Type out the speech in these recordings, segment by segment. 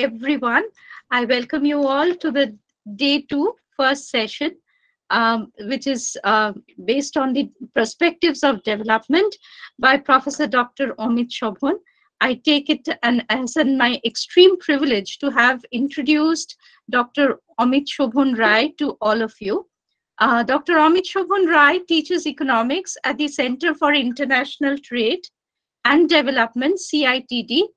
everyone. I welcome you all to the day 2 first session, which is based on the perspectives of development by Professor Dr. Amit Shobhan. I take it as my extreme privilege to have introduced Dr. Amit Shobhan Ray to all of you. Dr. Amit Shobhan Ray teaches economics at the Center for International Trade and Development, CITD,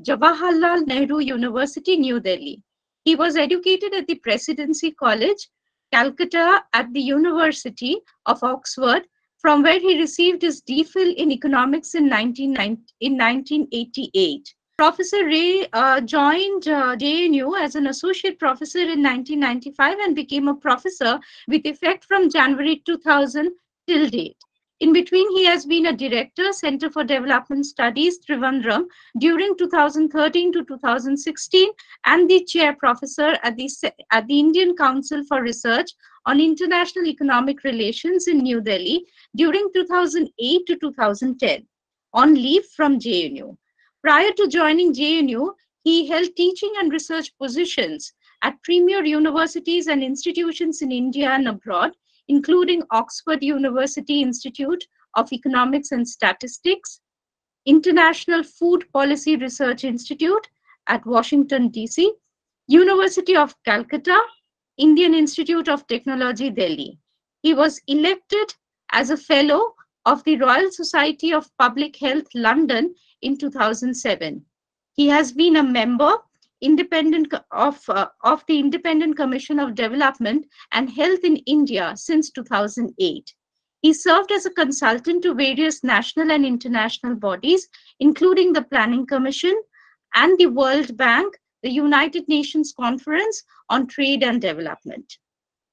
Jawaharlal Nehru University, New Delhi. He was educated at the Presidency College, Calcutta, at the University of Oxford, from where he received his DPhil in economics in 1988. Professor Ray joined JNU as an associate professor in 1995 and became a professor with effect from January 2000 till date. In between, he has been a director, Center for Development Studies, Trivandrum, during 2013 to 2016, and the chair professor at the Indian Council for Research on International Economic Relations in New Delhi during 2008 to 2010, on leave from JNU. Prior to joining JNU, he held teaching and research positions at premier universities and institutions in India and abroad, including Oxford University Institute of Economics and Statistics, International Food Policy Research Institute at Washington, D.C., University of Calcutta, Indian Institute of Technology, Delhi. He was elected as a fellow of the Royal Society of Public Health, London in 2007. He has been a member of the Independent Commission of Development and Health in India since 2008. He served as a consultant to various national and international bodies, including the Planning Commission and the World Bank, the United Nations Conference on Trade and Development.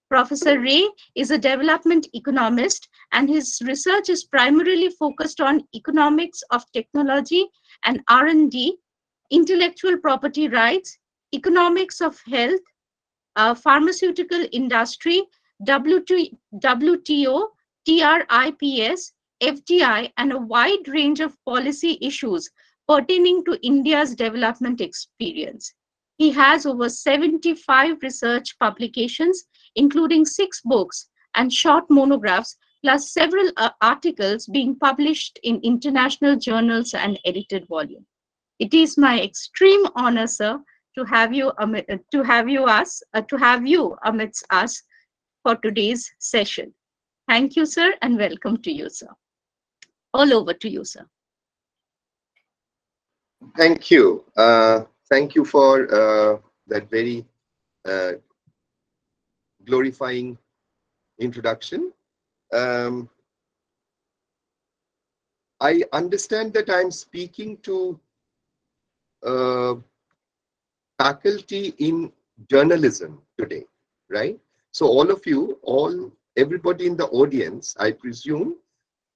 Professor Ray is a development economist, and his research is primarily focused on economics of technology and R&D, intellectual property rights, economics of health, pharmaceutical industry, WTO, TRIPS, FDI, and a wide range of policy issues pertaining to India's development experience. He has over 75 research publications, including 6 books and short monographs, plus several articles being published in international journals and edited volume. It is my extreme honor, sir, to have you amidst us for today's session. Thank you, sir, and welcome to you, sir. All over to you, sir. Thank you. Thank you for that very glorifying introduction. I understand that I'm speaking to faculty in journalism today, right? So all of you, everybody in the audience, I presume,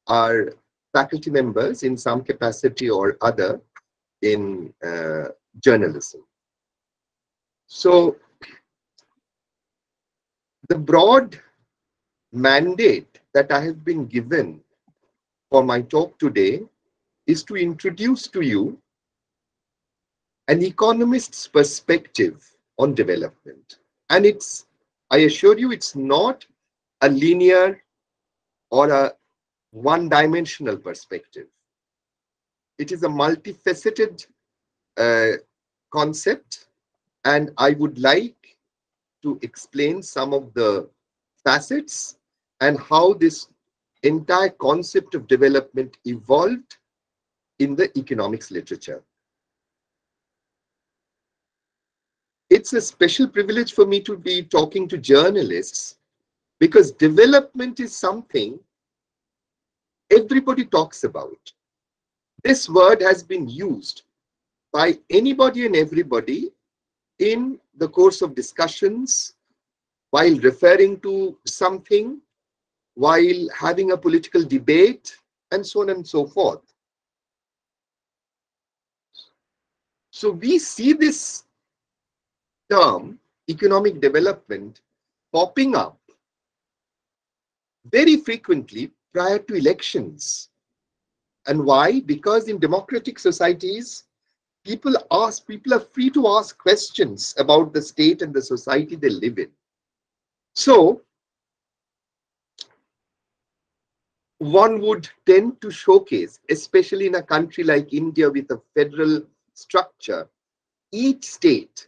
are faculty members in some capacity or other in journalism. So the broad mandate that I have been given for my talk today is to introduce to you an economist's perspective on development. And I assure you, it's not a linear or a one-dimensional perspective. It is a multifaceted concept, and I would like to explain some of the facets and how this entire concept of development evolved in the economics literature. It's a special privilege for me to be talking to journalists because development is something everybody talks about. This word has been used by anybody and everybody in the course of discussions, while referring to something, while having a political debate, and so on and so forth. So we see this term, economic development, popping up very frequently prior to elections. And why? Because in democratic societies, People are free to ask questions about the state and the society they live in. So one would tend to showcase, especially in a country like India with a federal structure, each state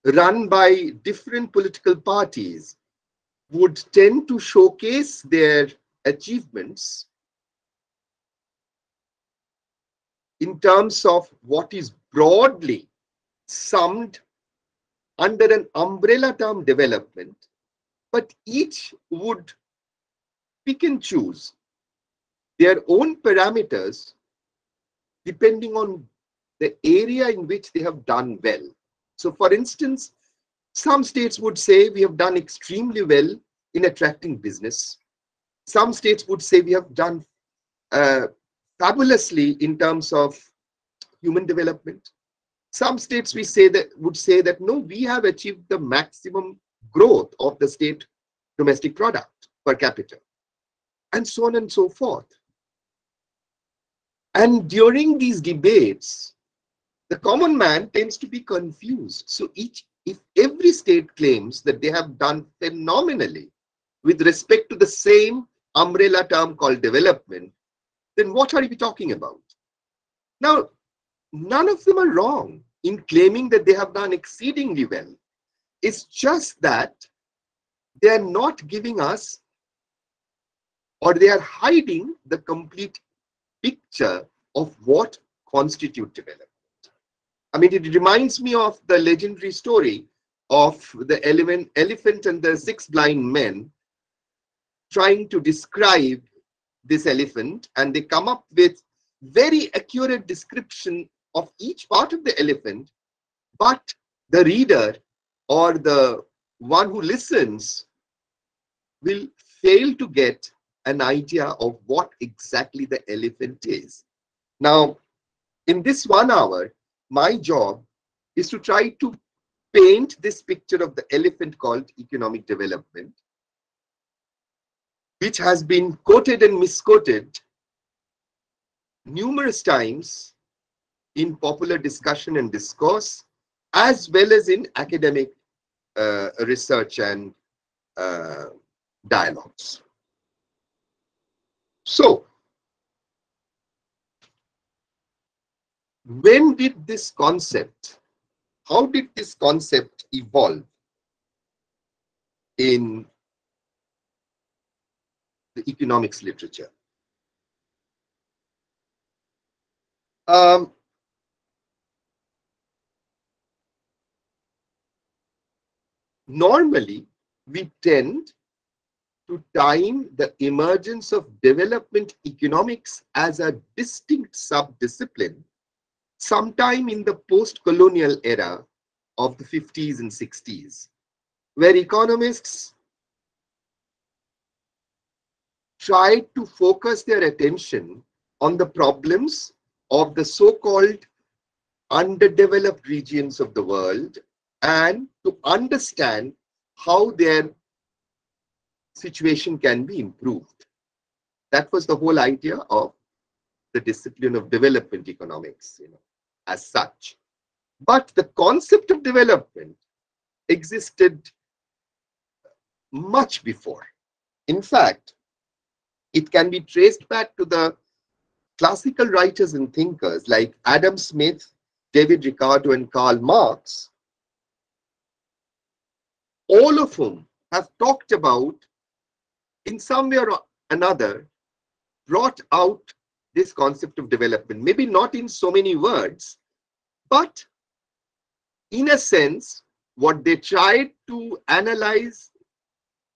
run by different political parties would tend to showcase their achievements in terms of what is broadly summed under an umbrella term development, but each would pick and choose their own parameters depending on the area in which they have done well. So for instance, some states would say we have done extremely well in attracting business. Some states would say we have done fabulously in terms of human development. Some states would say that no, we have achieved the maximum growth of the state domestic product per capita, and so on and so forth. And during these debates, the common man tends to be confused. So if every state claims that they have done phenomenally with respect to the same umbrella term called development, then what are we talking about? Now, none of them are wrong in claiming that they have done exceedingly well. It's just that they are not giving us, or they are hiding the complete picture of what constitutes development. I mean, it reminds me of the legendary story of the elephant and the 6 blind men trying to describe this elephant, and they come up with very accurate description of each part of the elephant, but the reader or the one who listens will fail to get an idea of what exactly the elephant is. Now, in this 1 hour, my job is to try to paint this picture of the elephant called economic development, which has been quoted and misquoted numerous times in popular discussion and discourse, as well as in academic research and dialogues. So, when did this concept, how did this concept evolve in the economics literature? Normally, we tend to time the emergence of development economics as a distinct sub-discipline sometime in the post-colonial era of the 50s and 60s, where economists tried to focus their attention on the problems of the so-called underdeveloped regions of the world and to understand how their situation can be improved. That was the whole idea of the discipline of development economics, as such. But the concept of development existed much before. In fact, it can be traced back to the classical writers and thinkers like Adam Smith, David Ricardo, and Karl Marx, all of whom have talked about, in some way or another, brought out this concept of development. Maybe not in so many words, but in a sense, what they tried to analyze,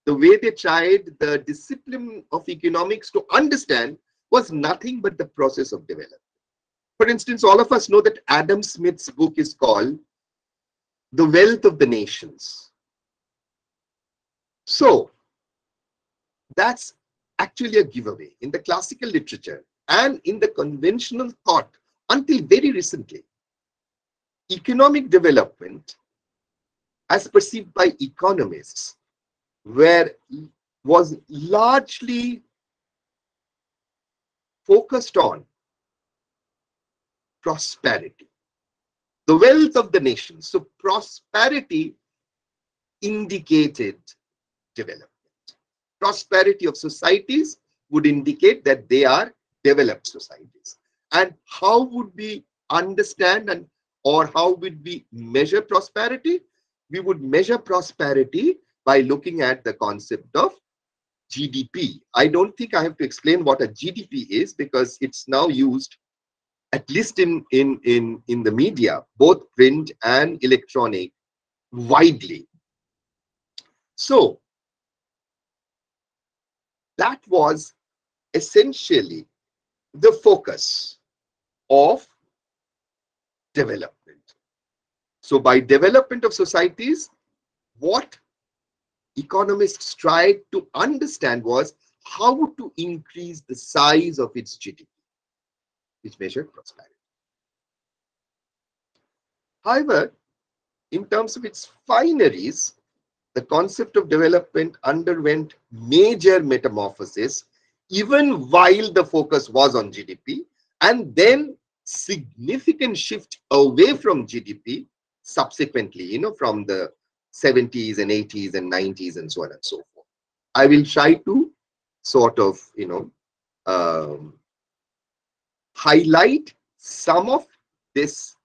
the way they tried the discipline of economics to understand, was nothing but the process of development. For instance, all of us know that Adam Smith's book is called The Wealth of the Nations. So, that's actually a giveaway in the classical literature and in the conventional thought until very recently. Economic development, as perceived by economists, was largely focused on prosperity. the wealth of the nation. So prosperity indicated development. Prosperity of societies would indicate that they are developed societies. And how would we understand or how would we measure prosperity? We would measure prosperity by looking at the concept of GDP. I don't think I have to explain what a GDP is, because it's now used, at least in the media, both print and electronic, widely. So that was essentially the focus of development. So by development of societies, what economists tried to understand was how to increase the size of its GDP, which measured prosperity. However, in terms of its fineries, the concept of development underwent major metamorphosis even while the focus was on GDP, and then significant shift away from GDP subsequently, from the 70s and 80s and 90s and so on and so forth. I will try to sort of, highlight some of this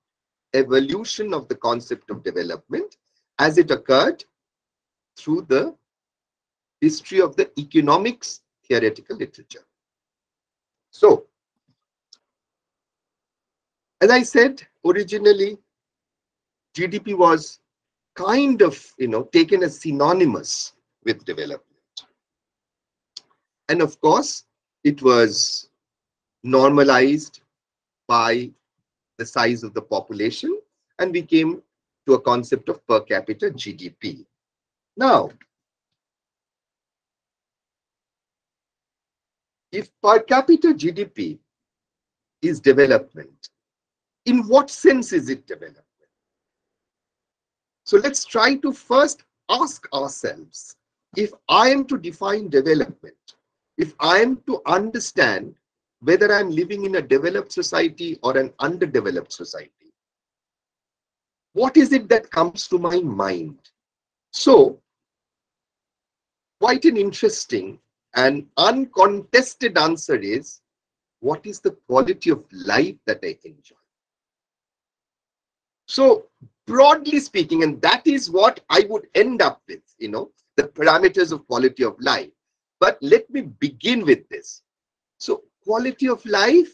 evolution of the concept of development as it occurred through the history of the economics theoretical literature. So, as I said, originally, GDP was kind of, taken as synonymous with development. And of course, it was normalized by the size of the population, and we came to a concept of per capita GDP. Now, if per capita GDP is development, in what sense is it development? So let's try to first ask ourselves, if I am to define development, if I am to understand whether I'm living in a developed society or an underdeveloped society, what is it that comes to my mind? So, quite an interesting and uncontested answer is, what is the quality of life that I enjoy? So, broadly speaking, and that is what I would end up with, the parameters of quality of life. But let me begin with this. So, quality of life,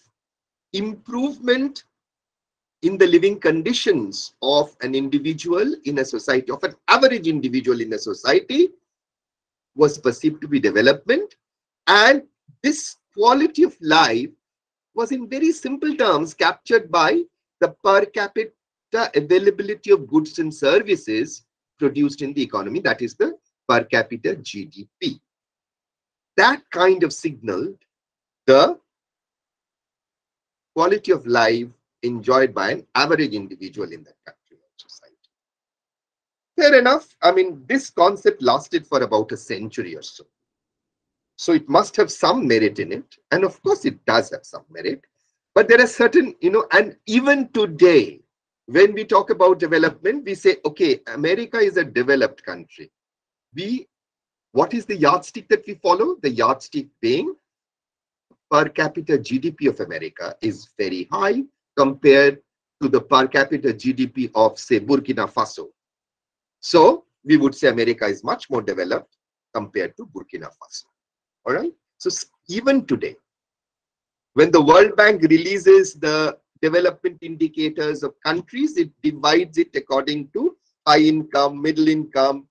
improvement in the living conditions of an individual in a society, of an average individual in a society, was perceived to be development. And this quality of life was in very simple terms captured by the per capita availability of goods and services produced in the economy, that is the per capita GDP. That kind of signaled the quality of life enjoyed by an average individual in that country or society. Fair enough. I mean, this concept lasted for about a century or so. So it must have some merit in it. And of course, it does have some merit. But there are certain, and even today, when we talk about development, we say, okay, America is a developed country. What is the yardstick that we follow? The yardstick being per capita GDP of America is very high compared to the per capita GDP of, say, Burkina Faso. So we would say America is much more developed compared to Burkina Faso. All right. So even today, when the World Bank releases the development indicators of countries, it divides it according to high income, middle income,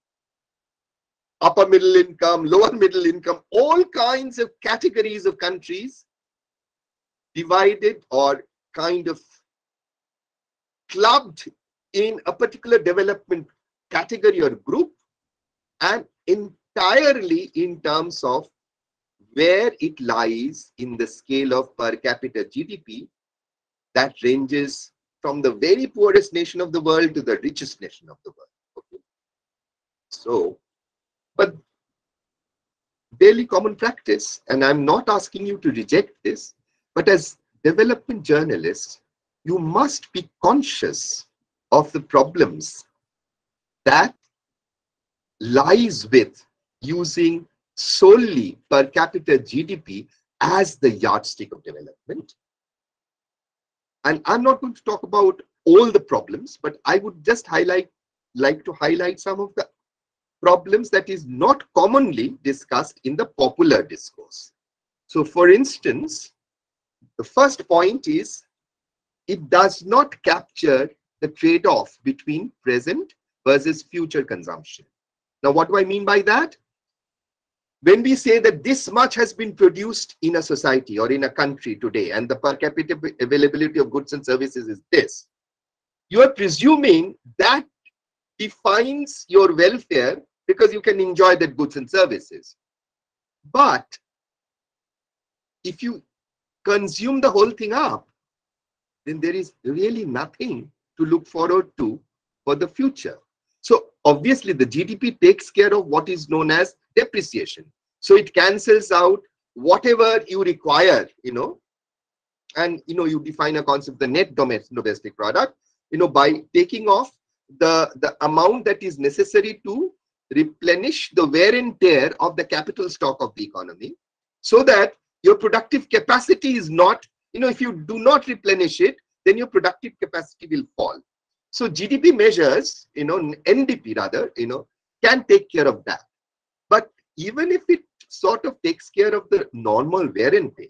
upper middle income, lower middle income, all kinds of categories of countries divided or kind of clubbed in a particular development category or group, and entirely in terms of where it lies in the scale of per capita GDP that ranges from the very poorest nation of the world to the richest nation of the world. Okay. So, but daily common practice, and I'm not asking you to reject this, but as development journalists, you must be conscious of the problems that lies with using solely per capita GDP as the yardstick of development. And I'm not going to talk about all the problems, but I would just like to highlight some of the problems that is not commonly discussed in the popular discourse. So for instance, the first point is it does not capture the trade-off between present versus future consumption. Now, what do I mean by that? When we say that this much has been produced in a society or in a country today, and the per capita availability of goods and services is this, you are presuming that defines your welfare because you can enjoy that goods and services. But if you consume the whole thing up, then there is really nothing to look forward to for the future. So obviously the GDP takes care of what is known as depreciation. So it cancels out whatever you require, and you define a concept, the net domestic product, by taking off the amount that is necessary to replenish the wear and tear of the capital stock of the economy, so that your productive capacity is not, if you do not replenish it, then your productive capacity will fall. So GDP measures, NDP rather, can take care of that. But even if it sort of takes care of the normal wear and tear,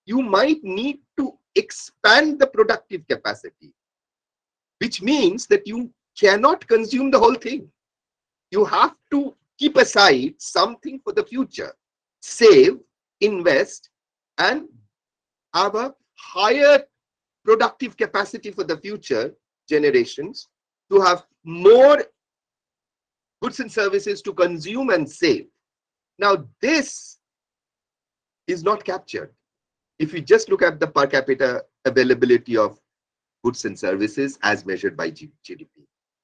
you might need to expand the productive capacity, which means that you cannot consume the whole thing. You have to keep aside something for the future, save, invest, and have a higher productive capacity for the future generations to have more goods and services to consume and save. Now, this is not captured. If you just look at the per capita availability of goods and services as measured by GDP,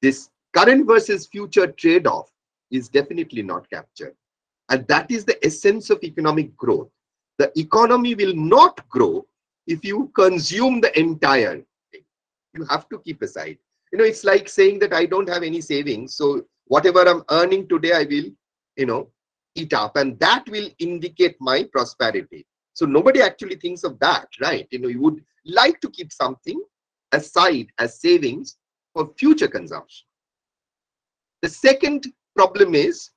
this current versus future trade-off is definitely not captured. And that is the essence of economic growth. The economy will not grow if you consume the entire thing. You have to keep aside. It's like saying that I don't have any savings, so whatever I'm earning today, I will, eat up, and that will indicate my prosperity. So nobody actually thinks of that, right? You would like to keep something aside as savings for future consumption. The second problem is,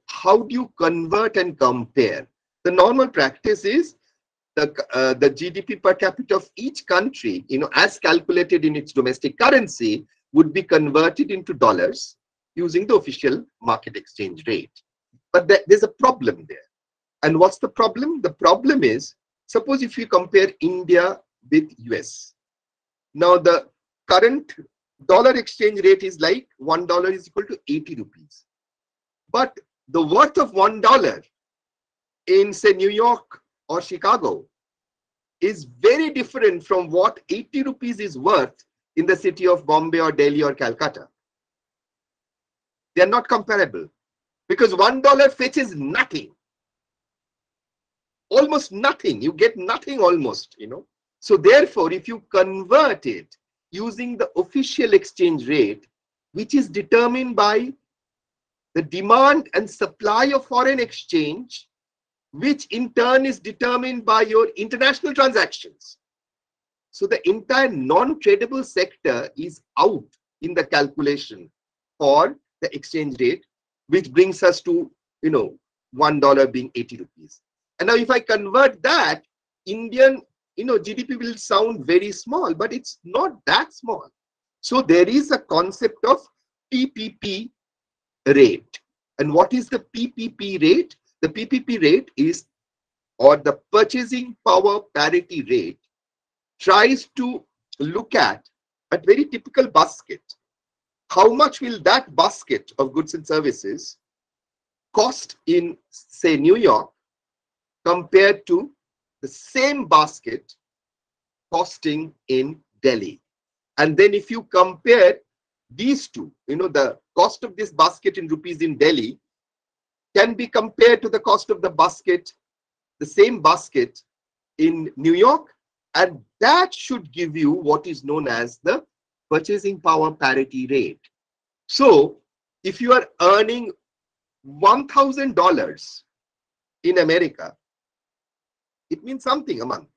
how do you convert and compare? The normal practice is the GDP per capita of each country, as calculated in its domestic currency, would be converted into dollars using the official market exchange rate. But there's a problem there. And what's the problem? The problem is, suppose if you compare India with US. Now the current dollar exchange rate is like $1 is equal to 80 rupees. But the worth of $1 in, say, New York or Chicago is very different from what 80 rupees is worth in the city of Bombay or Delhi or Calcutta. They are not comparable because $1 fetches nothing. Almost nothing. You get nothing almost, So therefore, if you convert it using the official exchange rate, which is determined by the demand and supply of foreign exchange, which in turn is determined by your international transactions. So the entire non-tradable sector is out in the calculation for the exchange rate, which brings us to, $1 being 80 rupees. And now if I convert that, Indian, GDP will sound very small, but it's not that small. So there is a concept of PPP rate. And what is the PPP rate? The PPP rate is, or the purchasing power parity rate, tries to look at a very typical basket. How much will that basket of goods and services cost in, say, New York compared to the same basket costing in Delhi? And then if you compare these two, the cost of this basket in rupees in Delhi can be compared to the cost of the basket, the same basket in New York, and that should give you what is known as the purchasing power parity rate. So if you are earning $1,000 in America, it means something a month.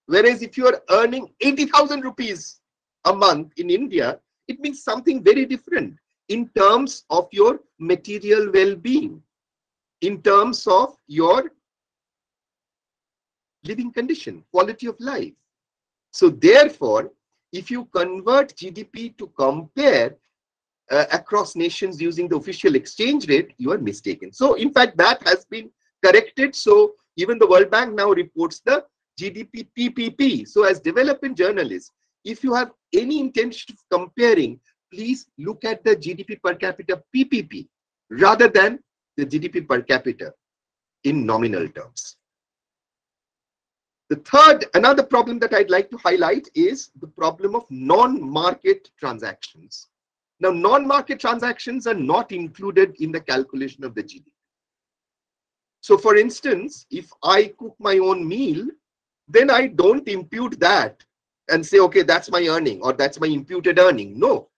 Whereas if you are earning 80,000 rupees a month in India, it means something very different in terms of your material well-being, in terms of your living condition, quality of life. So therefore, if you convert GDP to compare across nations using the official exchange rate, you are mistaken. So in fact, that has been corrected. So even the World Bank now reports the GDP PPP. So as development journalists, if you have any intention of comparing, please look at the GDP per capita PPP rather than the GDP per capita in nominal terms. The third, another problem that I'd like to highlight is the problem of non-market transactions. Now, non-market transactions are not included in the calculation of the GDP. So for instance, if I cook my own meal, then I don't impute that and say, okay, that's my earning or that's my imputed earning. No.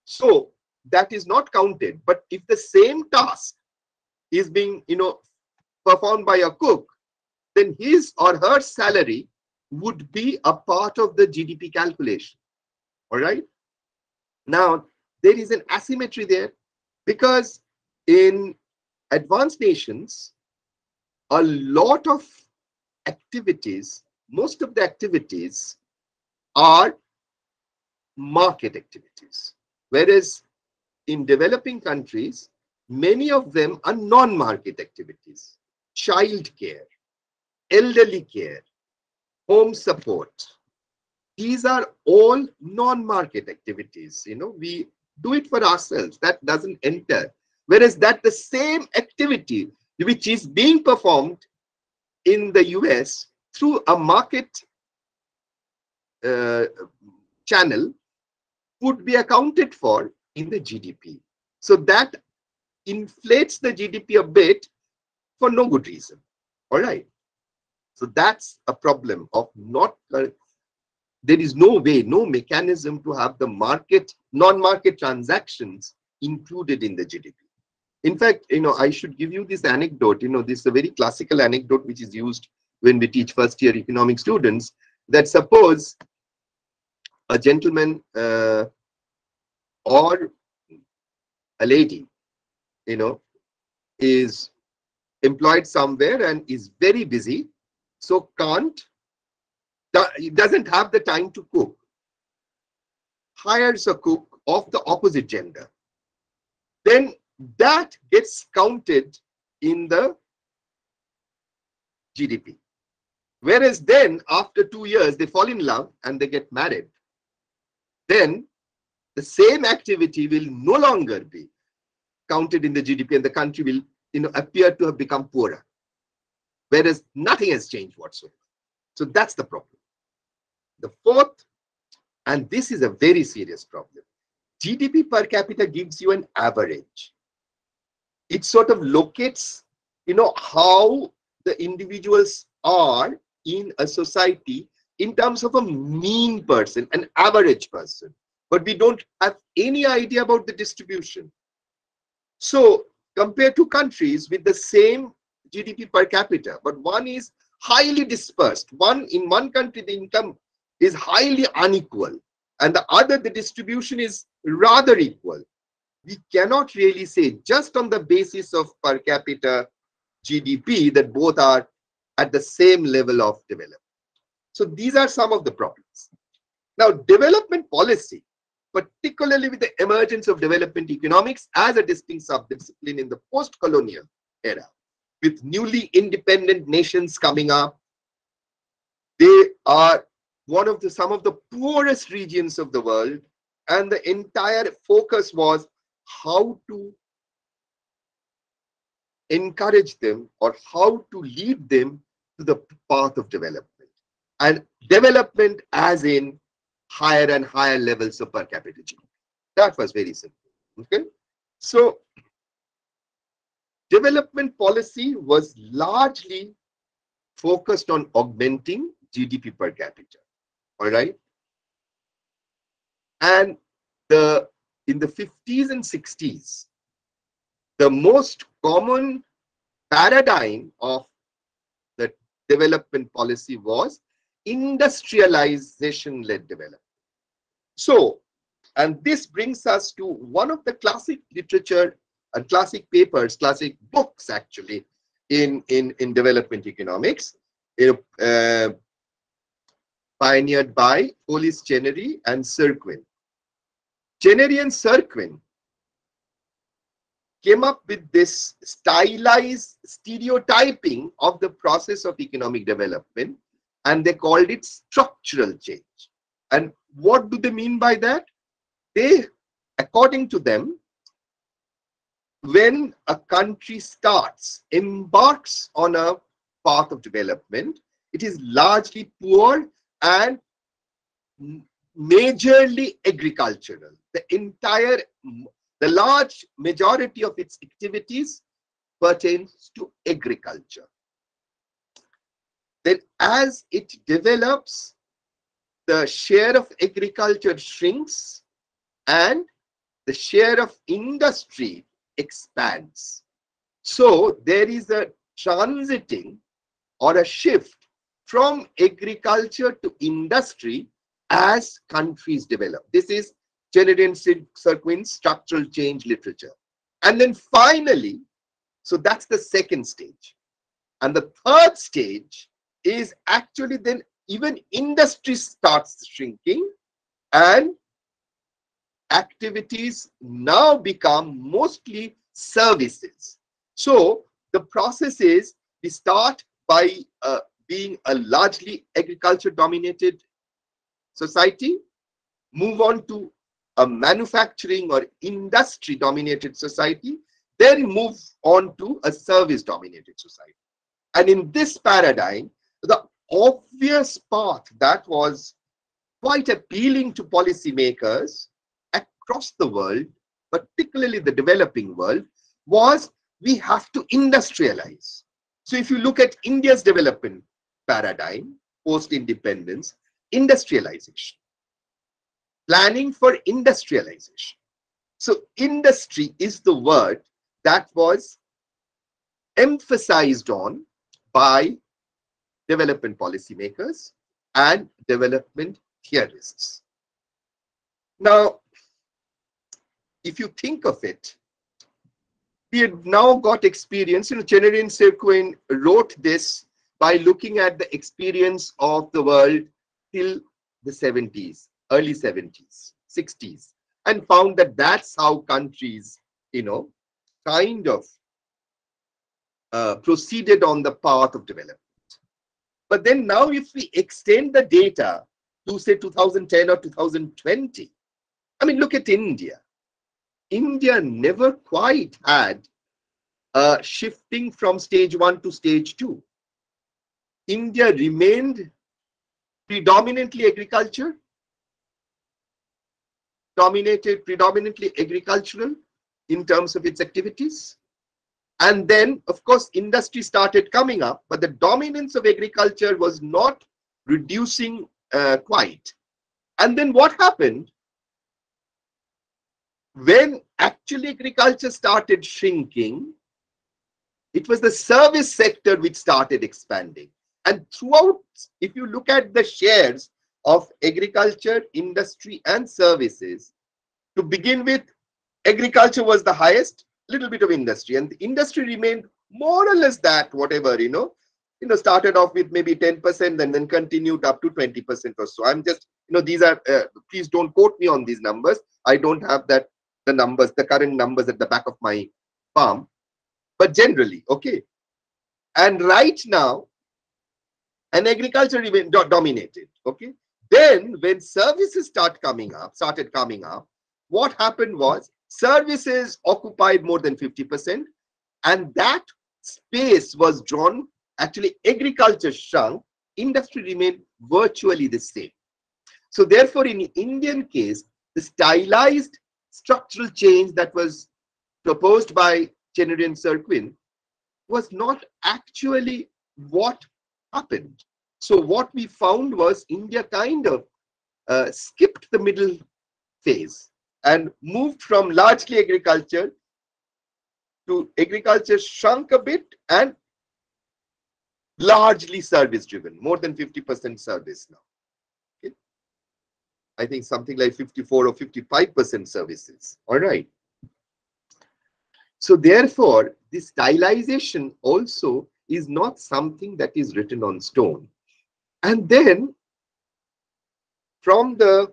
So that is not counted. But if the same task is being, performed by a cook, then his or her salary would be a part of the GDP calculation. All right. Now, there is an asymmetry there because in advanced nations, a lot of activities, most of the activities are market activities. Whereas in developing countries, many of them are non-market activities. Child care, elderly care, home support. These are all non-market activities. We do it for ourselves. That doesn't enter. Whereas that the same activity which is being performed in the US through a market channel would be accounted for in the GDP. So that inflates the GDP a bit for no good reason. All right. So that's a problem of not, there is no way, no mechanism to have the non-market transactions included in the GDP. In fact, I should give you this anecdote. This is a very classical anecdote which is used when we teach first-year economic students, that suppose a gentleman or a lady, is employed somewhere and is very busy, so doesn't have the time to cook, hires a cook of the opposite gender, then that gets counted in the GDP. Whereas then after 2 years, they fall in love and they get married. Then the same activity will no longer be counted in the GDP and the country will appear to have become poorer. Whereas nothing has changed whatsoever. So that's the problem. The fourth, and this is a very serious problem, GDP per capita gives you an average. It sort of locates, how the individuals are in a society in terms of a mean person, an average person. But we don't have any idea about the distribution. So compared to countries with the same GDP per capita, but one is highly dispersed. In one country, the income is highly unequal, and the other, the distribution is rather equal. We cannot really say just on the basis of per capita GDP that both are at the same level of development. So these are some of the problems. Now, development policy, particularly with the emergence of development economics as a distinct subdiscipline in the post-colonial era, with newly independent nations coming up, they are some of the poorest regions of the world, and the entire focus was how to encourage them or how to lead them to the path of development. And development as in higher and higher levels of per capita GDP. That was very simple. Okay. So development policy was largely focused on augmenting GDP per capita. All right. And in the 50s and 60s, the most common paradigm of the development policy was industrialization-led development. So, and this brings us to one of the classic literature and classic papers, classic books actually, in development economics, pioneered by Polis, Chenery and Serquin. Chenery and Serquin came up with this stylized stereotyping of the process of economic development, and they called it structural change. And what do they mean by that? They, according to them, when a country embarks on a path of development, it is largely poor and majorly agricultural. The large majority of its activities pertains to agriculture. Then as it develops, the share of agriculture shrinks and the share of industry expands. So there is a transiting or a shift from agriculture to industry as countries develop. This is Chenery and Serquin's structural change literature. And then finally, so that's the second stage. And the third stage is actually then even industry starts shrinking and activities now become mostly services. So the process is we start by being a largely agriculture dominated society, move on to a manufacturing or industry dominated society, then move on to a service dominated society. And in this paradigm, the obvious path that was quite appealing to policymakers across the world, particularly the developing world, was we have to industrialize. So if you look at India's development paradigm, post-independence, industrialization, planning for industrialization. So industry is the word that was emphasized on by development policymakers and development theorists. Now, if you think of it, we have now got experience. Chenery and Serquin wrote this by looking at the experience of the world till the 70s, early 70s, 60s, and found that that's how countries, kind of proceeded on the path of development. But then now if we extend the data to say 2010 or 2020, I mean, look at India. India never quite had shifting from stage 1 to stage 2. India remained predominantly agriculture, predominantly agricultural in terms of its activities. And then, of course, industry started coming up, but the dominance of agriculture was not reducing quite. And then what happened? When actually agriculture started shrinking, it was the service sector which started expanding. And throughout, if you look at the shares of agriculture, industry, and services, to begin with, agriculture was the highest, little bit of industry, and the industry remained more or less that, whatever, started off with maybe 10% and then continued up to 20% or so. I'm just, these are, please don't quote me on these numbers. I don't have the numbers, the current numbers at the back of my palm, but generally, okay. And right now, and agriculture remained dominated, okay. Then when services started coming up, what happened was services occupied more than 50%, and that space was drawn. Actually, agriculture shrunk, industry remained virtually the same. So therefore, in the Indian case, the stylized structural change that was proposed by Chenery and Serquin was not actually what happened. So what we found was India kind of skipped the middle phase and moved from largely agriculture to agriculture shrunk a bit and largely service driven, more than 50% service now. Okay? I think something like 54 or 55% services. All right. So therefore, this stylization also is not something that is written on stone. And then from the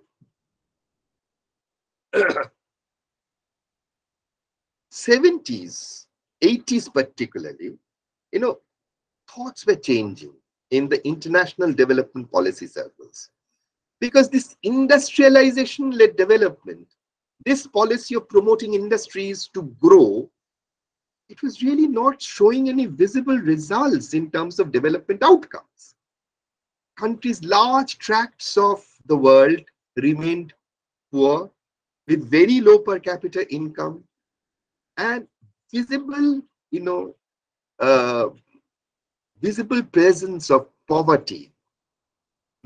70s, 80s particularly, thoughts were changing in the international development policy circles. Because this industrialization-led development, this policy of promoting industries to grow, it was really not showing any visible results in terms of development outcomes. Countries, large tracts of the world remained poor with very low per capita income and visible, visible presence of poverty,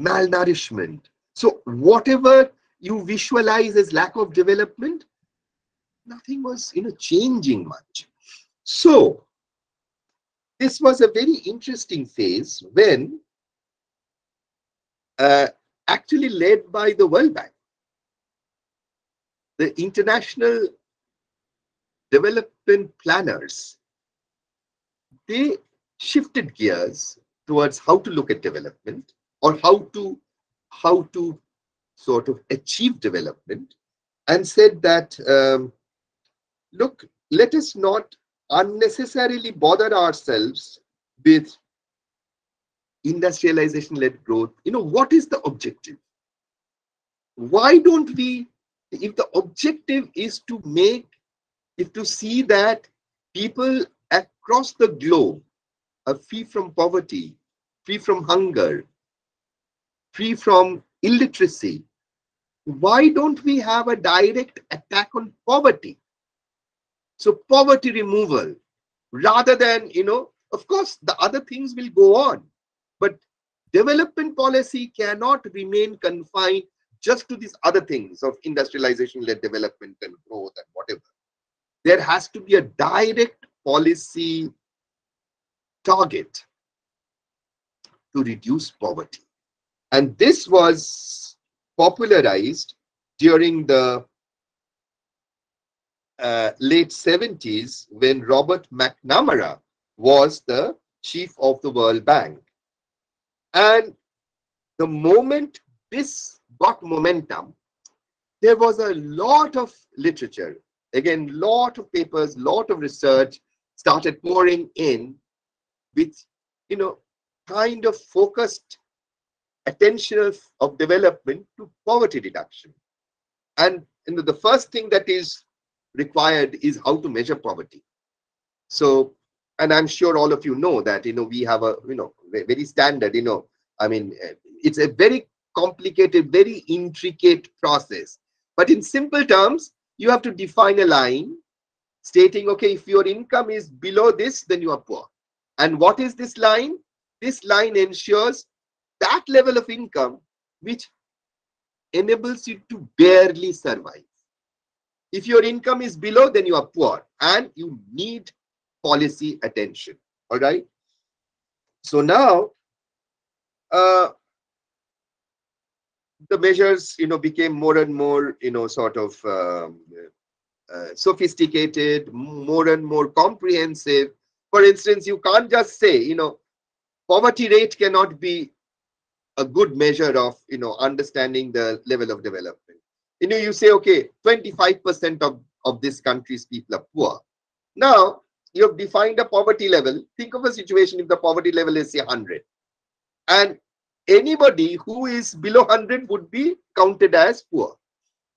malnourishment. So whatever you visualize as lack of development, nothing was, changing much. So this was a very interesting phase when actually led by the World Bank. The international development planners, they shifted gears towards how to look at development or how to sort of achieve development, and said that, look, let us not unnecessarily bother ourselves with industrialization-led growth. What is the objective? Why don't we, if the objective is to see that people across the globe are free from poverty, free from hunger, free from illiteracy, why don't we have a direct attack on poverty? So poverty removal, rather than, of course, the other things will go on, but development policy cannot remain confined just to these other things of industrialization-led development and growth and whatever. There has to be a direct policy target to reduce poverty. And this was popularized during the late 70s when Robert McNamara was the chief of the World Bank. And the moment this got momentum, there was a lot of literature, again, lot of papers, lot of research started pouring in with, kind of focused attention of development to poverty reduction. And the first thing that is required is how to measure poverty. So, and I'm sure all of you know that, we have a, very standard, it's a very complicated, very intricate process. But in simple terms, you have to define a line stating, okay, if your income is below this, then you are poor. And what is this line? This line ensures that level of income which enables you to barely survive. If your income is below, then you are poor and you need policy attention. All right. So now, the measures, became more and more, sort of sophisticated, more and more comprehensive. For instance, you can't just say, poverty rate cannot be a good measure of, understanding the level of development. You say, okay, 25% of this country's people are poor. Now, you have defined a poverty level. Think of a situation if the poverty level is, say, 100. And anybody who is below 100 would be counted as poor.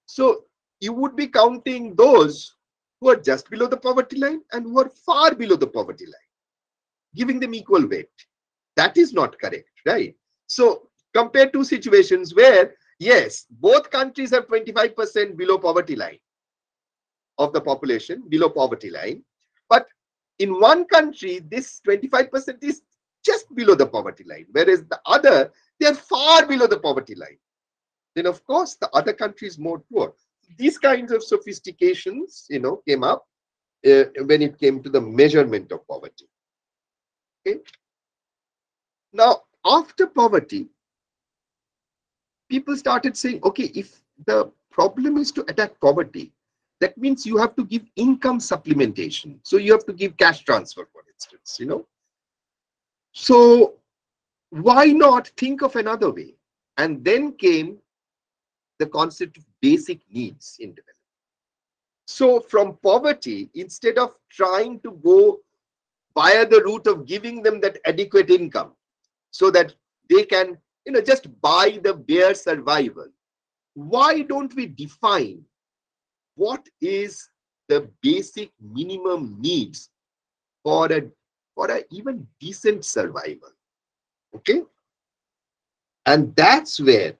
So you would be counting those who are just below the poverty line and who are far below the poverty line, giving them equal weight. That is not correct, right? So compare two situations where, yes, both countries have 25% below poverty line of the population, below poverty line. But in one country, this 25% is just below the poverty line, whereas the other, they are far below the poverty line. Then, of course, the other country is more poor. these kinds of sophistications, came up when it came to the measurement of poverty. Okay. Now, after poverty, people started saying, okay, if the problem is to attack poverty, that means you have to give income supplementation. So you have to give cash transfer, for instance. So why not think of another way? And then came the concept of basic needs in development. So from poverty, instead of trying to go via the route of giving them that adequate income so that they can, just buy the bare survival, why don't we define what is the basic minimum needs for a even decent survival? Okay. And that's where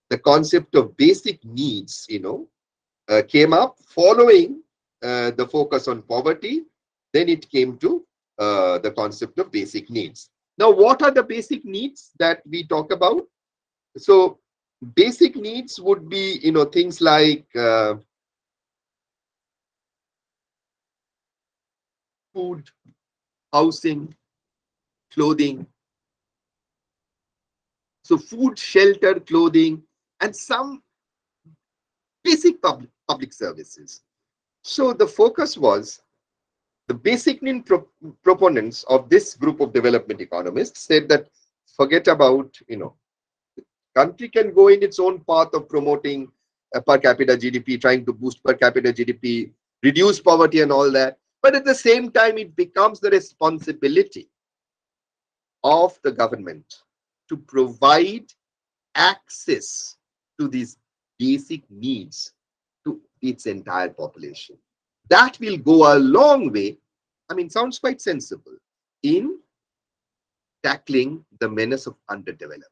the concept of basic needs, came up following the focus on poverty. Then it came to the concept of basic needs. Now, what are the basic needs that we talk about? So, basic needs would be, things like food, housing, clothing. So, food, shelter, clothing, and some basic public services. So, the focus was the basic need proponents of this group of development economists said that forget about, country can go in its own path of promoting per capita GDP, trying to boost per capita GDP, reduce poverty and all that. But at the same time, it becomes the responsibility of the government to provide access to these basic needs to its entire population. That will go a long way. I mean, sounds quite sensible in tackling the menace of underdevelopment.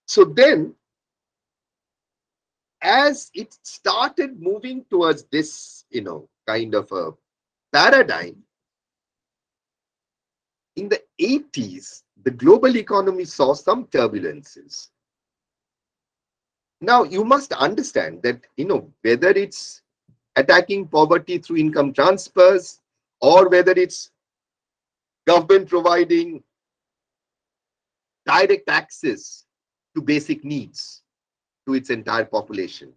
So then, as it started moving towards this, kind of a paradigm, in the 80s, the global economy saw some turbulences. Now, you must understand that, whether it's attacking poverty through income transfers or whether it's government providing direct access to basic needs to its entire population,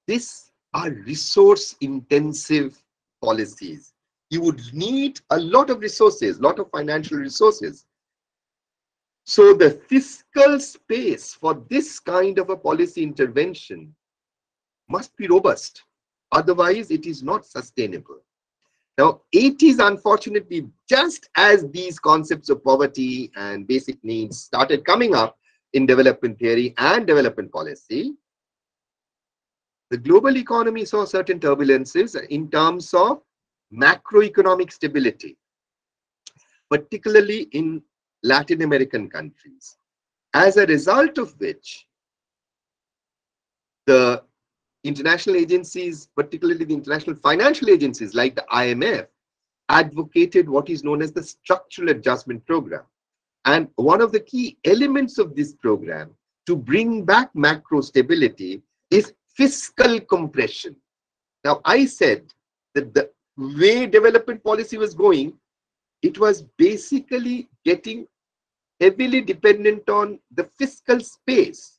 these are resource intensive policies. You would need a lot of resources, lot of financial resources. So the fiscal space for this kind of a policy intervention must be robust. Otherwise, it is not sustainable. Now, 80s, unfortunately, just as these concepts of poverty and basic needs started coming up in development theory and development policy, the global economy saw certain turbulences in terms of macroeconomic stability, particularly in Latin American countries, as a result of which the international agencies, particularly the international financial agencies like the IMF, advocated what is known as the structural adjustment program. And one of the key elements of this program to bring back macro stability is fiscal compression. Now, I said that the way development policy was going, it was basically getting heavily dependent on the fiscal space.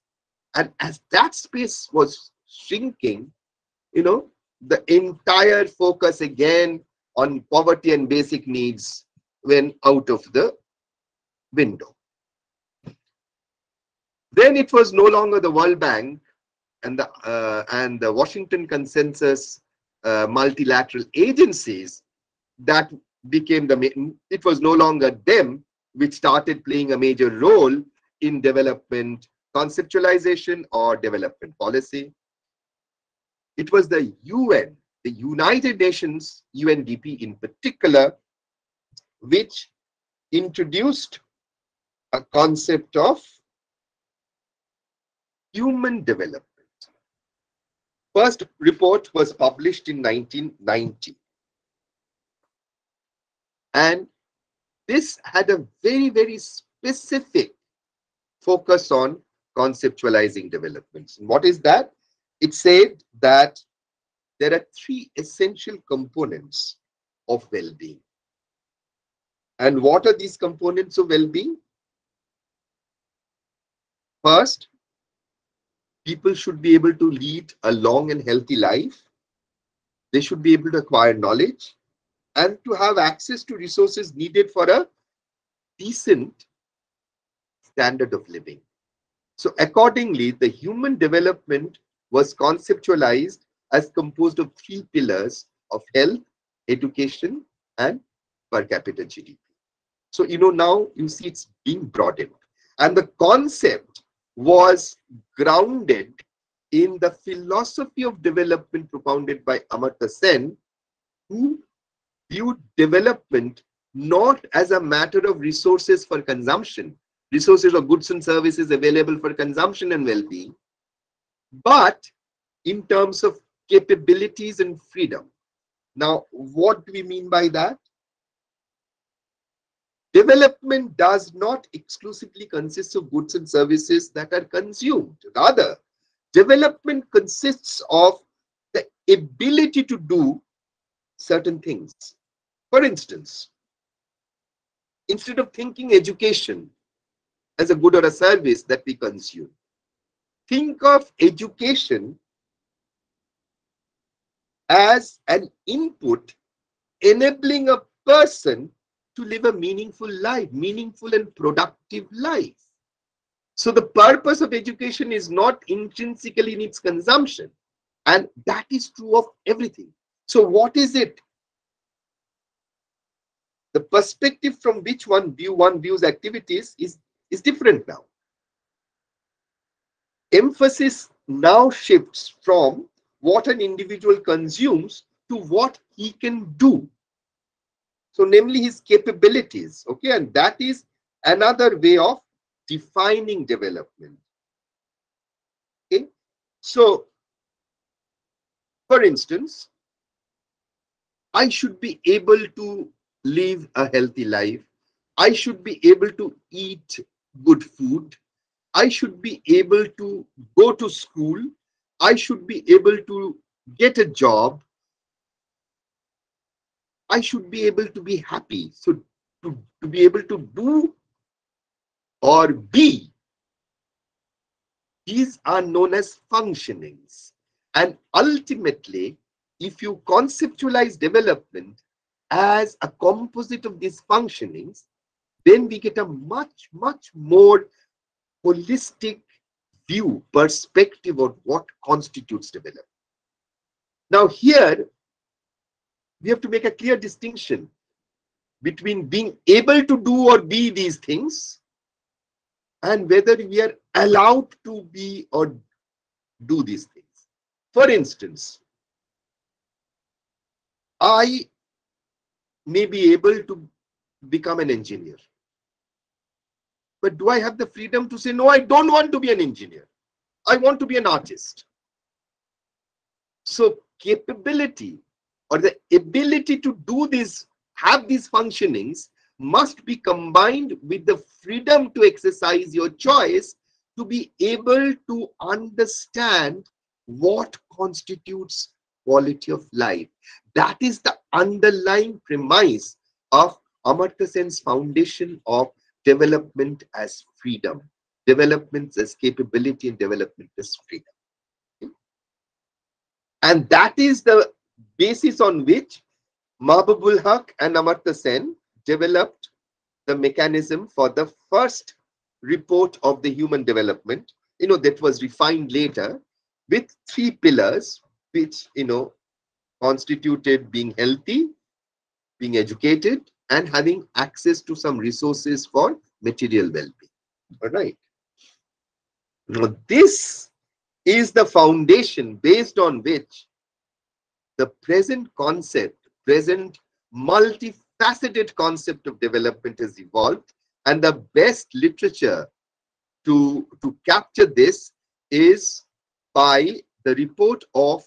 And as that space was shrinking, the entire focus again on poverty and basic needs went out of the window. Then it was no longer the World Bank and the Washington Consensus multilateral agencies that became it was no longer them which started playing a major role in development conceptualization or development policy. It was the UN, the United Nations, UNDP in particular, which introduced a concept of human development. First report was published in 1990. And this had a very, very specific focus on conceptualizing developments. And what is that? It said that there are three essential components of well-being. And what are these components of well-being? First, people should be able to lead a long and healthy life. They should be able to acquire knowledge and to have access to resources needed for a decent standard of living. So accordingly, the human development was conceptualized as composed of three pillars of health, education, and per capita GDP. So, now you see it's being broadened. And the concept was grounded in the philosophy of development propounded by Amartya Sen, who viewed development not as a matter of resources for consumption, resources of goods and services available for consumption and well-being, but in terms of capabilities and freedom. Now, what do we mean by that? Development does not exclusively consist of goods and services that are consumed. Rather, development consists of the ability to do certain things. For instance, instead of thinking education as a good or a service that we consume, think of education as an input enabling a person to live a meaningful life, meaningful and productive life. So the purpose of education is not intrinsically in its consumption, and that is true of everything. So what is it? The perspective from which one views activities is different now. Emphasis now shifts from what an individual consumes to what he can do. So namely his capabilities, okay, and that is another way of defining development. Okay, so for instance, I should be able to live a healthy life. I should be able to eat good food. I should be able to go to school. I should be able to get a job. I should be able to be happy. So to be able to do or be, these are known as functionings. And ultimately, if you conceptualize development as a composite of these functionings, then we get a much, much more holistic view, perspective of what constitutes development. Now here, we have to make a clear distinction between being able to do or be these things and whether we are allowed to be or do these things. For instance, I may be able to become an engineer, but do I have the freedom to say, no, I don't want to be an engineer. I want to be an artist. So capability or the ability to do this, have these functionings, must be combined with the freedom to exercise your choice, to be able to understand what constitutes quality of life. That is the underlying premise of Amartya Sen's foundation of development as freedom, development as capability, and development as freedom. And that is the basis on which Mahbubul Haq and Amartya Sen developed the mechanism for the first report of the human development, that was refined later with three pillars, which, constituted being healthy, being educated, and having access to some resources for material well-being. All right. Now, this is the foundation based on which the present multifaceted concept of development has evolved, and the best literature to capture this is by the report of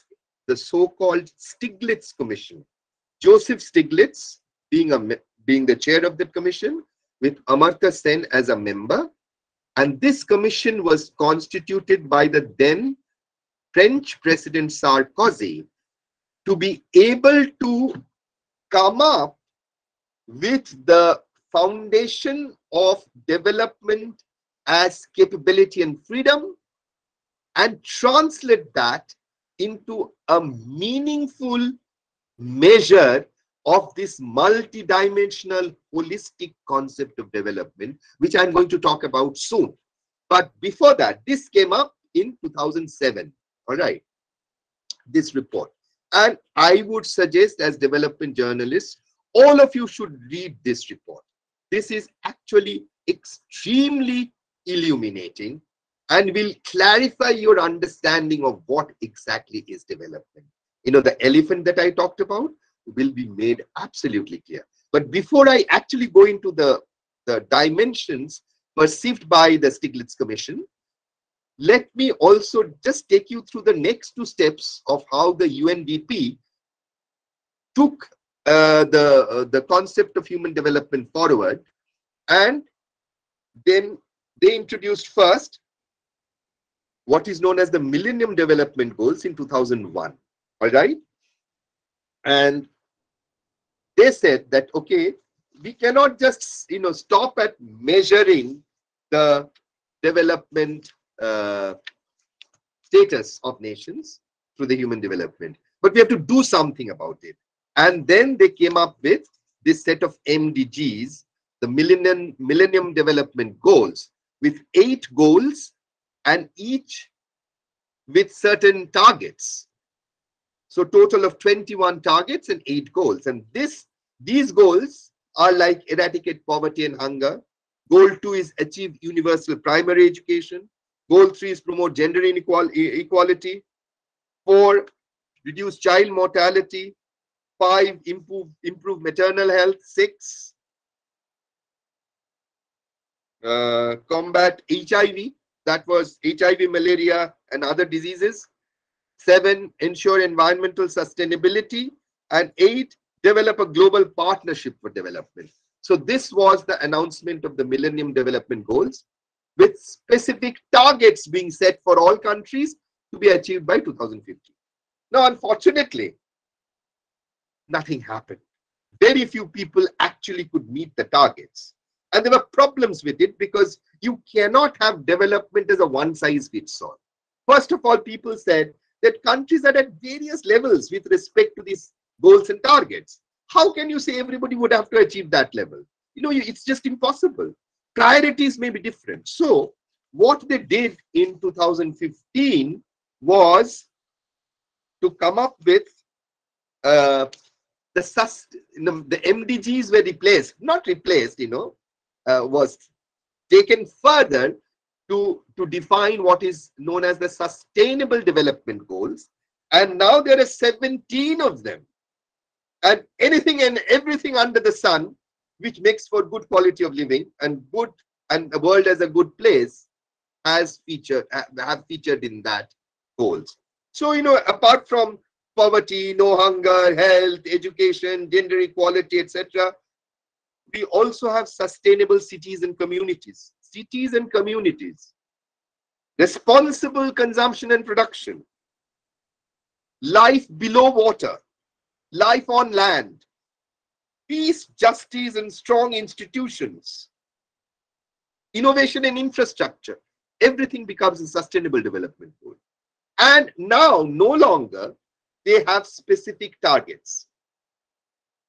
the so-called Stiglitz Commission. Joseph Stiglitz being the chair of the commission, with Amartya Sen as a member, And this commission was constituted by the then French President Sarkozy to be able to come up with the foundation of development as capability and freedom, and translate that into a meaningful measure of this multidimensional holistic concept of development, which I'm going to talk about soon. But before that, this came up in 2007, all right, this report. And I would suggest, as development journalists, all of you should read this report. This is actually extremely illuminating and will clarify your understanding of what exactly is development. You know, the elephant that I talked about will be made absolutely clear. But before I actually go into the dimensions perceived by the Stiglitz Commission, let me also just take you through the next two steps of how the UNDP took the concept of human development forward. And then they introduced first what is known as the Millennium Development Goals in 2001. All right. And they said that, okay, we cannot just, stop at measuring the development status of nations through the human development, but we have to do something about it. And then they came up with this set of MDGs, the Millennium Development Goals, with 8 goals and each with certain targets. So total of 21 targets and 8 goals. And these goals are like eradicate poverty and hunger. Goal 2 is achieve universal primary education. Goal 3 is promote gender equality. 4, reduce child mortality. 5, improve maternal health. 6, combat HIV. That was HIV, malaria, and other diseases. 7, ensure environmental sustainability. And 8, develop a global partnership for development. So this was the announcement of the Millennium Development Goals, with specific targets being set for all countries to be achieved by 2050. Now, unfortunately, nothing happened. Very few people actually could meet the targets. And there were problems with it because you cannot have development as a one-size-fits-all. First of all, people said that countries are at various levels with respect to these goals and targets. How can you say everybody would have to achieve that level? It's just impossible. Priorities may be different. So what they did in 2015 was to come up with the MDGs were replaced, not replaced, was taken further to define what is known as the Sustainable Development Goals. And now there are 17 of them. And anything and everything under the sun, which makes for good quality of living and the world as a good place, have featured in that goals. So, apart from poverty, no hunger, health, education, gender equality, etc., we also have sustainable cities and communities. Cities and communities, responsible consumption and production, life below water, life on land, peace, justice, and strong institutions, innovation and infrastructure. Everything becomes a sustainable development goal. And now, no longer, they have specific targets.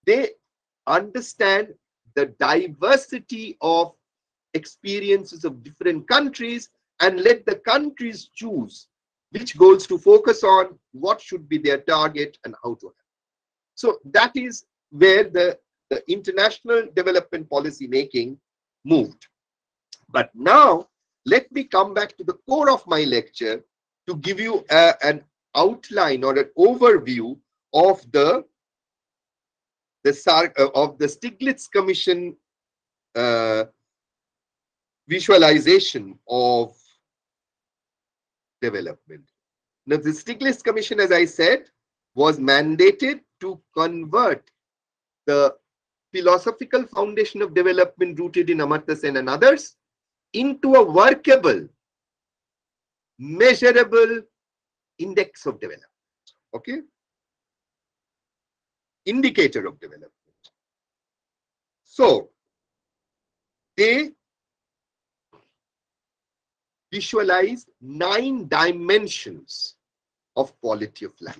They understand the diversity of experiences of different countries and let the countries choose which goals to focus on, what should be their target, and how to have. So that is where the international development policy making moved. But now, let me come back to the core of my lecture to give you an outline or an overview of the Stiglitz Commission visualization of development. Now, the Stiglitz Commission, as I said, was mandated to convert the philosophical foundation of development rooted in Amartya Sen and others into a workable, measurable index of development. Okay? Indicator of development. So, they visualize 9 dimensions of quality of life.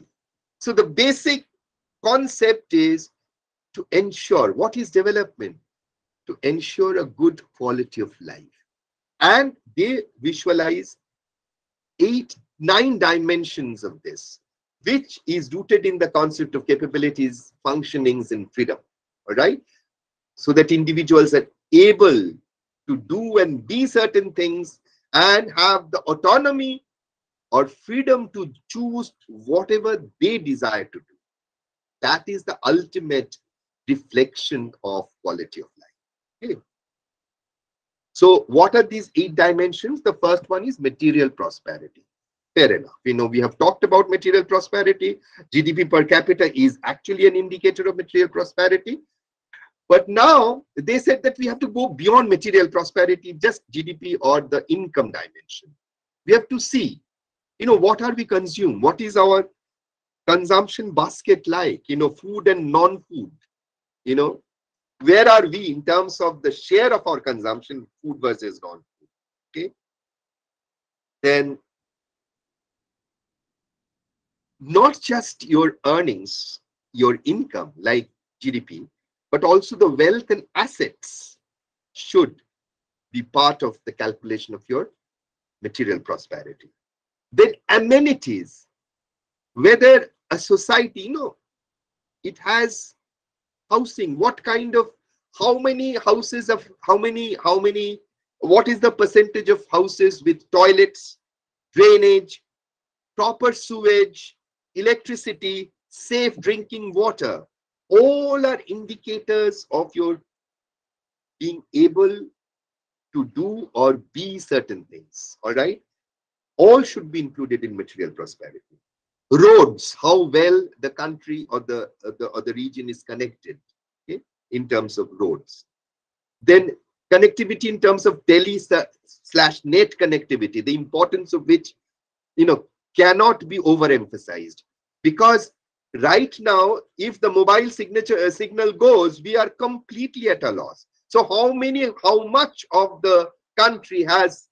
So, the basic concept is to ensure, what is development? To ensure a good quality of life. And they visualize 9 dimensions of this, which is rooted in the concept of capabilities, functionings, and freedom. All right? So that individuals are able to do and be certain things and have the autonomy or freedom to choose whatever they desire to do. That is the ultimate reflection of quality of life. Okay. So what are these 8 dimensions? The first one is material prosperity. Fair enough. We know we have talked about material prosperity. GDP per capita is actually an indicator of material prosperity. But now they said that we have to go beyond material prosperity, just GDP or the income dimension. We have to see, what are we consume? What is our consumption basket like? Food and non-food. Where are we in terms of the share of our consumption, food versus non-food? Okay. Then not just your earnings, your income like GDP, but also the wealth and assets should be part of the calculation of your material prosperity. Then amenities, whether a society, it has housing, what kind of, how many houses of, what is the percentage of houses with toilets, drainage, proper sewage, electricity, safe drinking water, all are indicators of your being able to do or be certain things. All right? All should be included in material prosperity. Roads, how well the country or the region is connected, okay, in terms of roads. Then connectivity in terms of tele/net connectivity, the importance of which cannot be overemphasized, because right now if the mobile signal goes, we are completely at a loss. So how much of the country has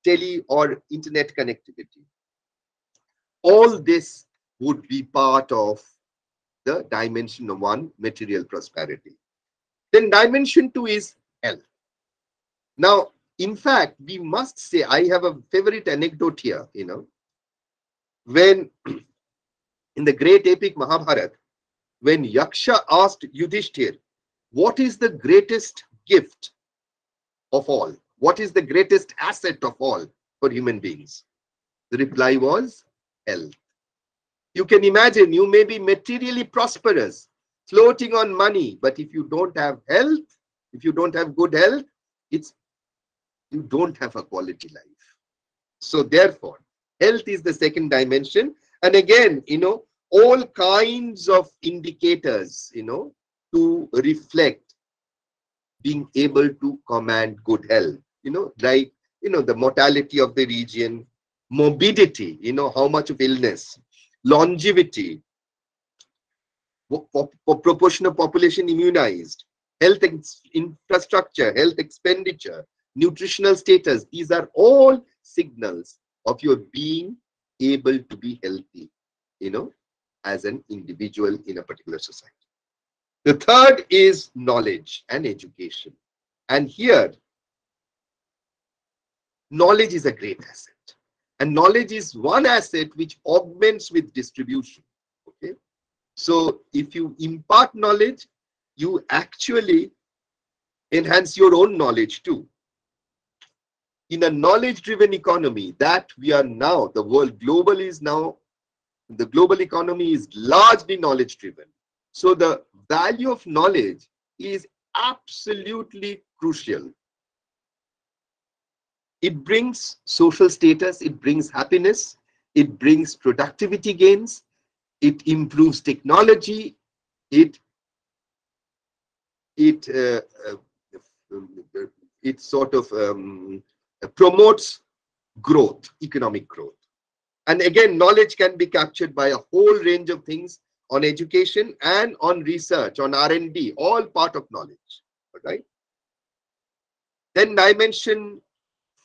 tele or internet connectivity? All this would be part of the dimension of 1, material prosperity. Then dimension 2 is health. Now, in fact, we must say, I have a favorite anecdote here, when in the great epic Mahabharata, when Yaksha asked Yudhishthir, what is the greatest gift of all? What is the greatest asset of all for human beings? The reply was health. You can imagine, you may be materially prosperous, floating on money, but if you don't have health, if you don't have good health, you don't have a quality life. So therefore, health is the second dimension. And again, all kinds of indicators, to reflect being able to command good health, like, the mortality of the region, morbidity, how much of illness, longevity, proportion of population immunized, health infrastructure, health expenditure, nutritional status. These are all signals of your being able to be healthy, as an individual in a particular society. The third is knowledge and education. And here, knowledge is a great asset. And knowledge is one asset which augments with distribution. Okay. So if you impart knowledge, you actually enhance your own knowledge too. In a knowledge-driven economy that we are now, the world global is now, the global economy is largely knowledge-driven. So the value of knowledge is absolutely crucial. It brings social status, it brings happiness, it brings productivity gains, it improves technology, it it sort of promotes growth, economic growth. And again, knowledge can be captured by a whole range of things on education and on research, on R&D, all part of knowledge, right? Then dimension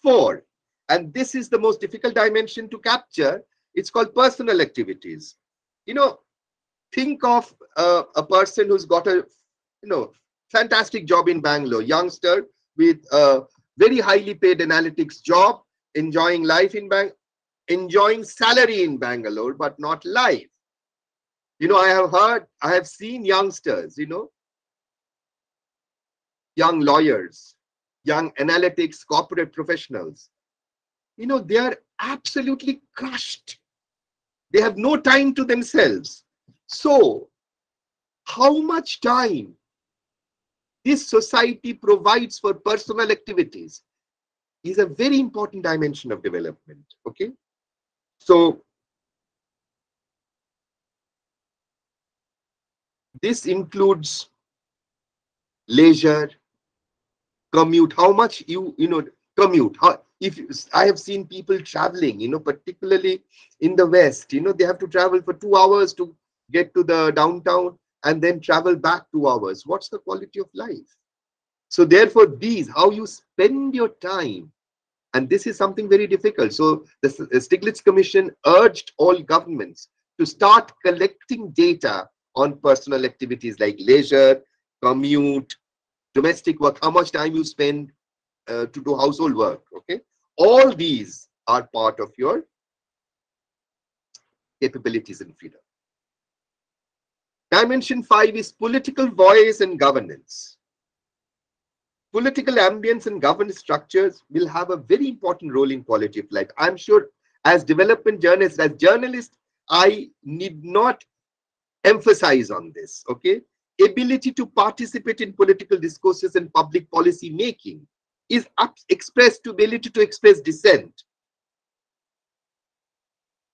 4, and this is the most difficult dimension to capture. It's called personal activities. You know, think of a person who's got a, fantastic job in Bangalore, youngster with a very highly paid analytics job, enjoying life in enjoying salary in Bangalore, but not life. I have seen youngsters, young lawyers, young analytics, corporate professionals, they are absolutely crushed. They have no time to themselves. So, how much time this society provides for personal activities is a very important dimension of development. Okay. So, this includes leisure, commute, how much commute. I have seen people traveling, particularly in the West, they have to travel for 2 hours to get to the downtown and then travel back 2 hours. What's the quality of life? So therefore, how you spend your time, and this is something very difficult. So the Stiglitz Commission urged all governments to start collecting data on personal activities like leisure, commute, domestic work, how much time you spend to do household work. Okay, all these are part of your capabilities and freedom. Dimension 5 is political voice and governance. Political ambience and governance structures will have a very important role in quality of life. I'm sure as development journalists, as journalists, I need not emphasize on this. Okay, ability to participate in political discourses and public policy making is expressed to ability to express dissent.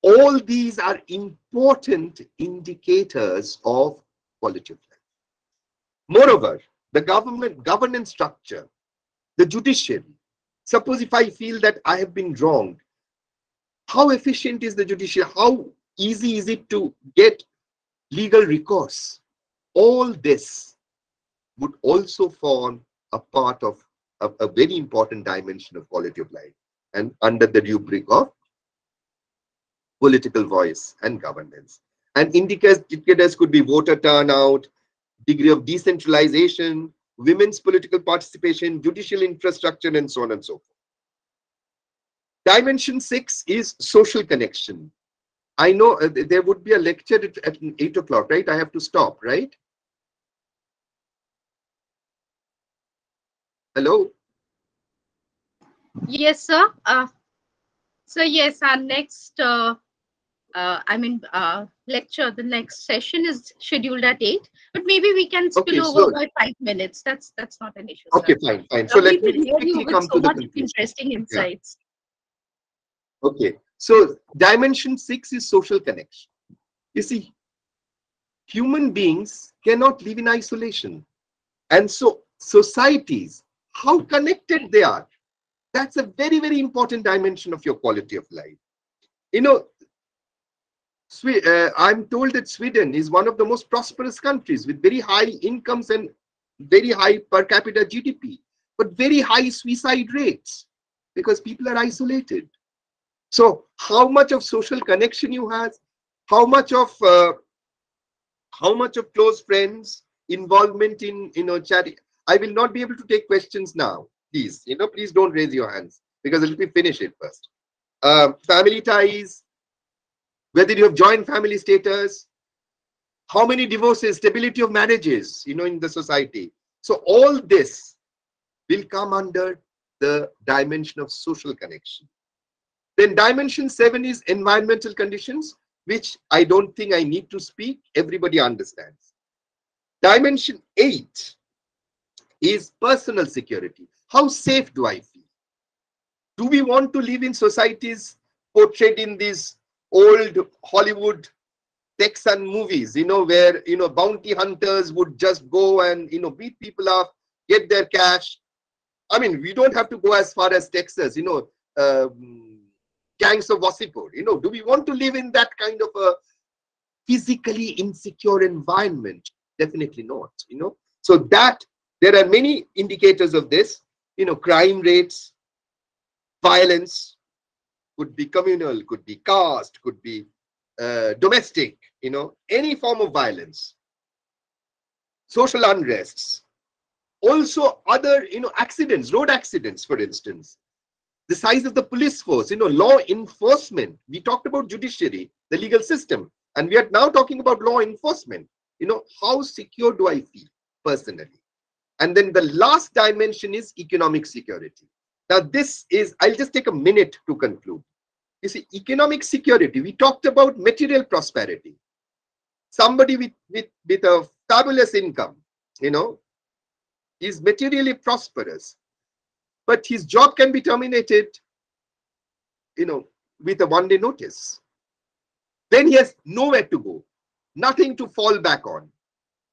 All these are important indicators of quality of life. Moreover, the governance structure, the judiciary. Suppose if I feel that I have been wronged, how efficient is the judiciary? How easy is it to get legal recourse? All this would also form a part of a very important dimension of quality of life, and under the rubric of political voice and governance. And indicators could be voter turnout, degree of decentralization, women's political participation, judicial infrastructure, and so on and so forth. Dimension 6 is social connection. I know there would be a lecture at 8 o'clock, right? I have to stop, right? Hello? Yes, sir. So yes, our next, lecture, the next session is scheduled at 8, but maybe we can spill over by 5 minutes. That's not an issue, sir. Okay, fine. So let me quickly come to the conclusion. Interesting insights. Yeah. Okay, so dimension 6 is social connection. You see, human beings cannot live in isolation. And so societies, how connected they are, that's a very, very important dimension of your quality of life. I'm told that Sweden is one of the most prosperous countries with very high incomes and very high per capita GDP, but very high suicide rates because people are isolated. So how much of social connection you have, how much of close friends, involvement in chatting. I will not be able to take questions now. Please, please don't raise your hands because let me finish it first. Family ties, whether you have joint family status, how many divorces, stability of marriages, in the society. So all this will come under the dimension of social connection. Then dimension 7 is environmental conditions, which I don't think I need to speak. Everybody understands. Dimension 8 is personal security. How safe do I feel? Do we want to live in societies portrayed in these old Hollywood Texan movies, where, bounty hunters would just go and, beat people up, get their cash? I mean, we don't have to go as far as Texas, gangs of Wasseypur. Do we want to live in that kind of a physically insecure environment? Definitely not. So that there are many indicators of this. Crime rates, violence, could be communal, could be caste, could be domestic, any form of violence, social unrests, also other, accidents, road accidents, for instance, the size of the police force, law enforcement. We talked about judiciary, the legal system, and we are now talking about law enforcement. How secure do I feel personally? And then the last dimension is economic security. Now, this is, I'll just take a minute to conclude. You see, economic security, we talked about material prosperity. Somebody with a fabulous income, is materially prosperous, but his job can be terminated, with a one-day notice. Then he has nowhere to go, nothing to fall back on.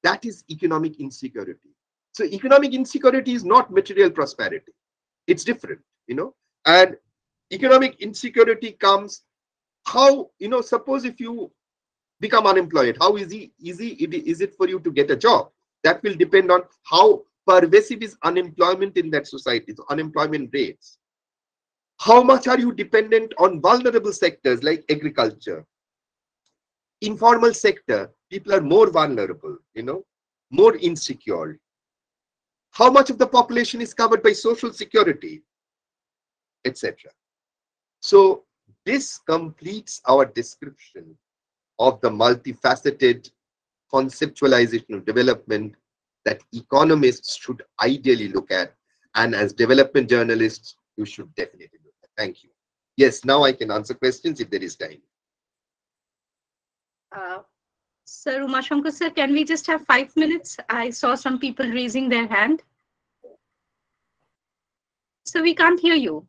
That is economic insecurity. So economic insecurity is not material prosperity. It's different, and economic insecurity comes how, suppose if you become unemployed, how easy is it for you to get a job? That will depend on how pervasive is unemployment in that society, so unemployment rates. How much are you dependent on vulnerable sectors like agriculture? Informal sector, people are more vulnerable, more insecure. How much of the population is covered by social security, etc. So this completes our description of the multifaceted conceptualization of development that economists should ideally look at, and as development journalists, you should definitely look at. Thank you. Yes, now I can answer questions if there is time. Sir Umashankar sir, can we just have 5 minutes? I saw some people raising their hand. So we can't hear you.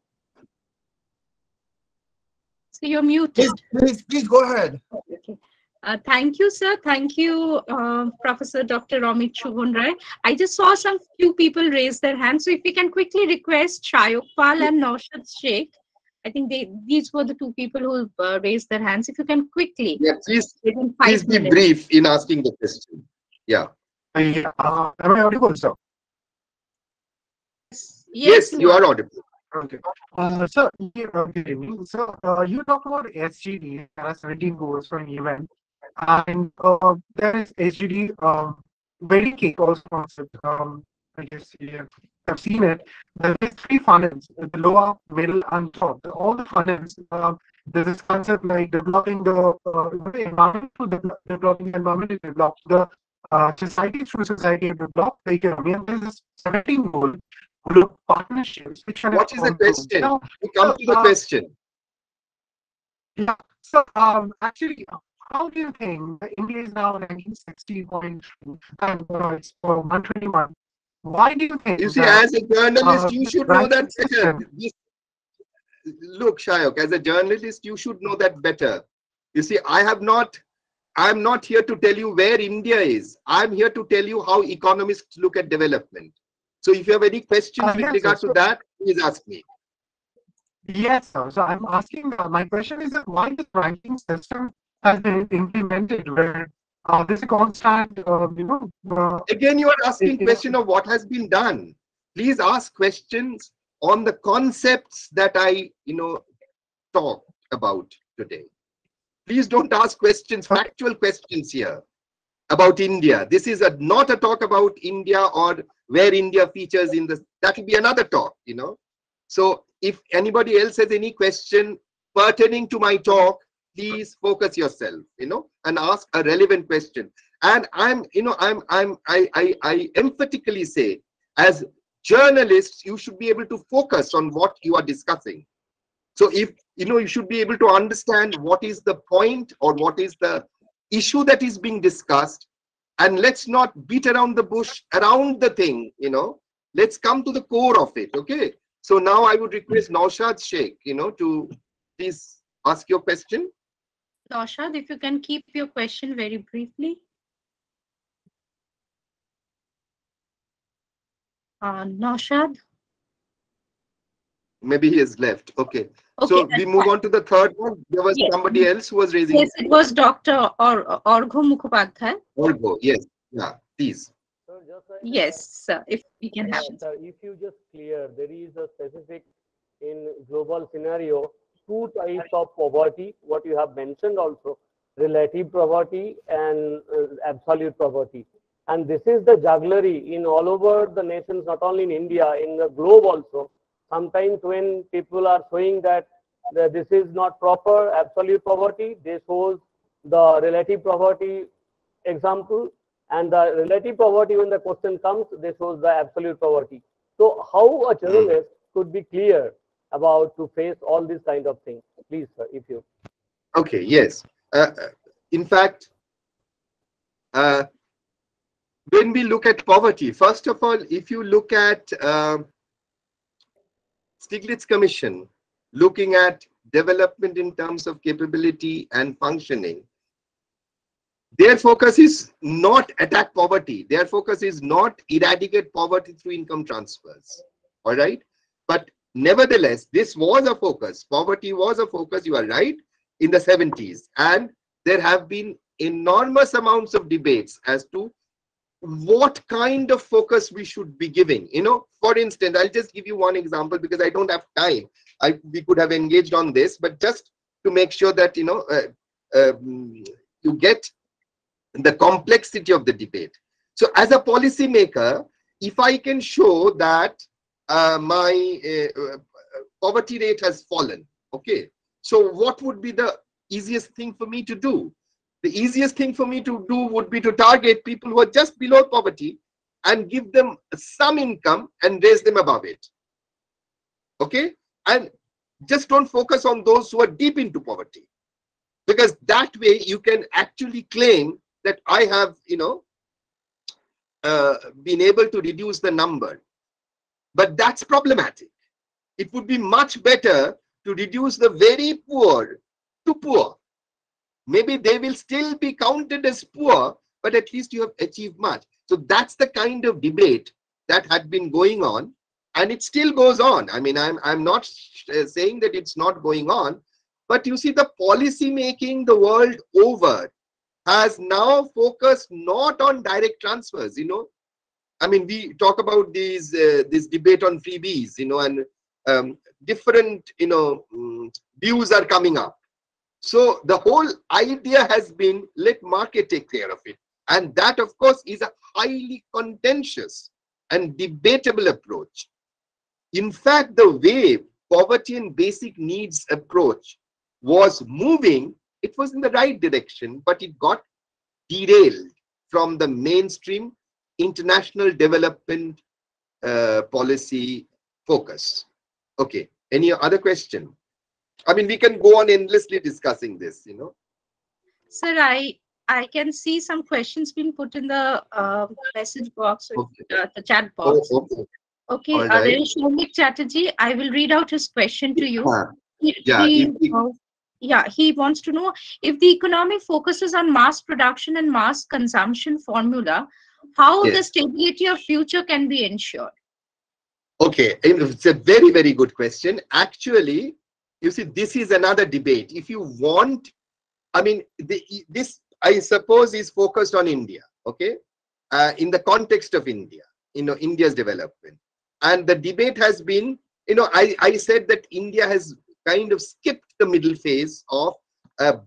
So you're muted. Please go ahead. Okay. Thank you, sir. Thank you, Professor Dr. Amit Ray. I just saw some few people raise their hands. So if we can quickly request Shayokpal and Naushad Sheikh. I think these were the two people who raised their hands. If you can quickly. Yeah, please be minutes. brief in asking the question. Yeah. Am I audible, sir? Yes, you are audible. Okay. So, good evening. So, you talk about SGD, there are 17 goals for an event, and there is SGD, very key also concept. I guess you have seen it. There is three funnels: the lower, middle, and top. All the funnels. There's this concept like developing the environment to developing the environment to develop the society through society to develop the economy. And there's this 17 goal. Partnerships. What is the question? Now, we come to the question. Yeah. So, actually, how do you think India is now 1960.3 and it's 121? Why do you think? You see, as a journalist, you should know that better. Look, Shayok, as a journalist, you should know that better. You see, I'm not here to tell you where India is. I'm here to tell you how economists look at development. So if you have any questions with regard to that, please ask me. Yes, sir. So I'm asking, my question is that why this ranking system has been implemented where there's a constant, Again, you are asking question of what has been done. Please ask questions on the concepts that I, talked about today. Please don't ask questions, factual questions here about India. This is not a talk about India or where India features in this. That will be another talk, So if anybody else has any question pertaining to my talk, please focus yourself, and ask a relevant question. And I emphatically say, as journalists, you should be able to focus on what you are discussing. So if, you should be able to understand what is the point or what is the issue that is being discussed, and let's not beat around the bush around the thing, let's come to the core of it. Okay, so now I would request Naushad Sheikh, to please ask your question. Naushad, if you can keep your question very briefly. Naushad. Maybe he has left. Okay. Okay, So we that's move fine. on to the third one. There was Yes, somebody else who was raising. yes, it was Dr. Orgho Mukhopadhyay. Olgo. Yes. Yeah. Please. So just Yes, sir, if we can have it. sir, if you just clear, there is a specific in global scenario, two types of poverty, what you have mentioned also, relative poverty and absolute poverty. And this is the jugglery in all over the nations, not only in India, in the globe also. Sometimes when people are showing that this is not proper absolute poverty, they shows the relative poverty example, and the relative poverty, when the question comes, they shows the absolute poverty. So how a Mm. journalist could be clear about to face all these kind of things? Please, sir, if you. Okay. Yes. In fact, uh, when we look at poverty, first of all, if you look at Stiglitz Commission, looking at development in terms of capability and functioning, their focus is not attack poverty. Their focus is not eradicate poverty through income transfers. All right. But nevertheless, this was a focus. Poverty was a focus, you are right, in the 70s. And there have been enormous amounts of debates as to what kind of focus we should be giving. You know, for instance, I'll just give you one example because I don't have time. We could have engaged on this, but just to make sure that, you know, you get the complexity of the debate. So as a policymaker, if I can show that my poverty rate has fallen, okay, so what would be the easiest thing for me to do? The easiest thing for me to do would be to target people who are just below poverty and give them some income and raise them above it. Okay? And just don't focus on those who are deep into poverty, because that way you can actually claim that I have, you know, been able to reduce the number. But that's problematic. It would be much better to reduce the very poor to poor. Maybe they will still be counted as poor, but at least you have achieved much. So that's the kind of debate that had been going on, and it still goes on. I mean, I'm not saying that it's not going on, but you see, the policy making the world over has now focused not on direct transfers. You know, I mean, we talk about this debate on freebies, you know, and different, you know, views are coming up. So the whole idea has been, let market take care of it. And that, of course, is a highly contentious and debatable approach. In fact, the way poverty and basic needs approach was moving, it was in the right direction, but it got derailed from the mainstream international development policy focus. Okay, any other question? I mean, we can go on endlessly discussing this, you know. Sir, I can see some questions being put in the message box, or Okay. the chat Oh, box. okay. Okay, All there right. is Shomik Chatterjee. I will read out his question to you. Yeah. Yeah, he wants to know, if the economy focuses on mass production and mass consumption formula, how the Yes. stability of future can be ensured? Okay. It's a very, very good question. Actually, you see, this is another debate. If you want, I mean, this, I suppose, is focused on India, okay, in the context of India, you know, India's development. And the debate has been, you know, I said that India has kind of skipped the middle phase of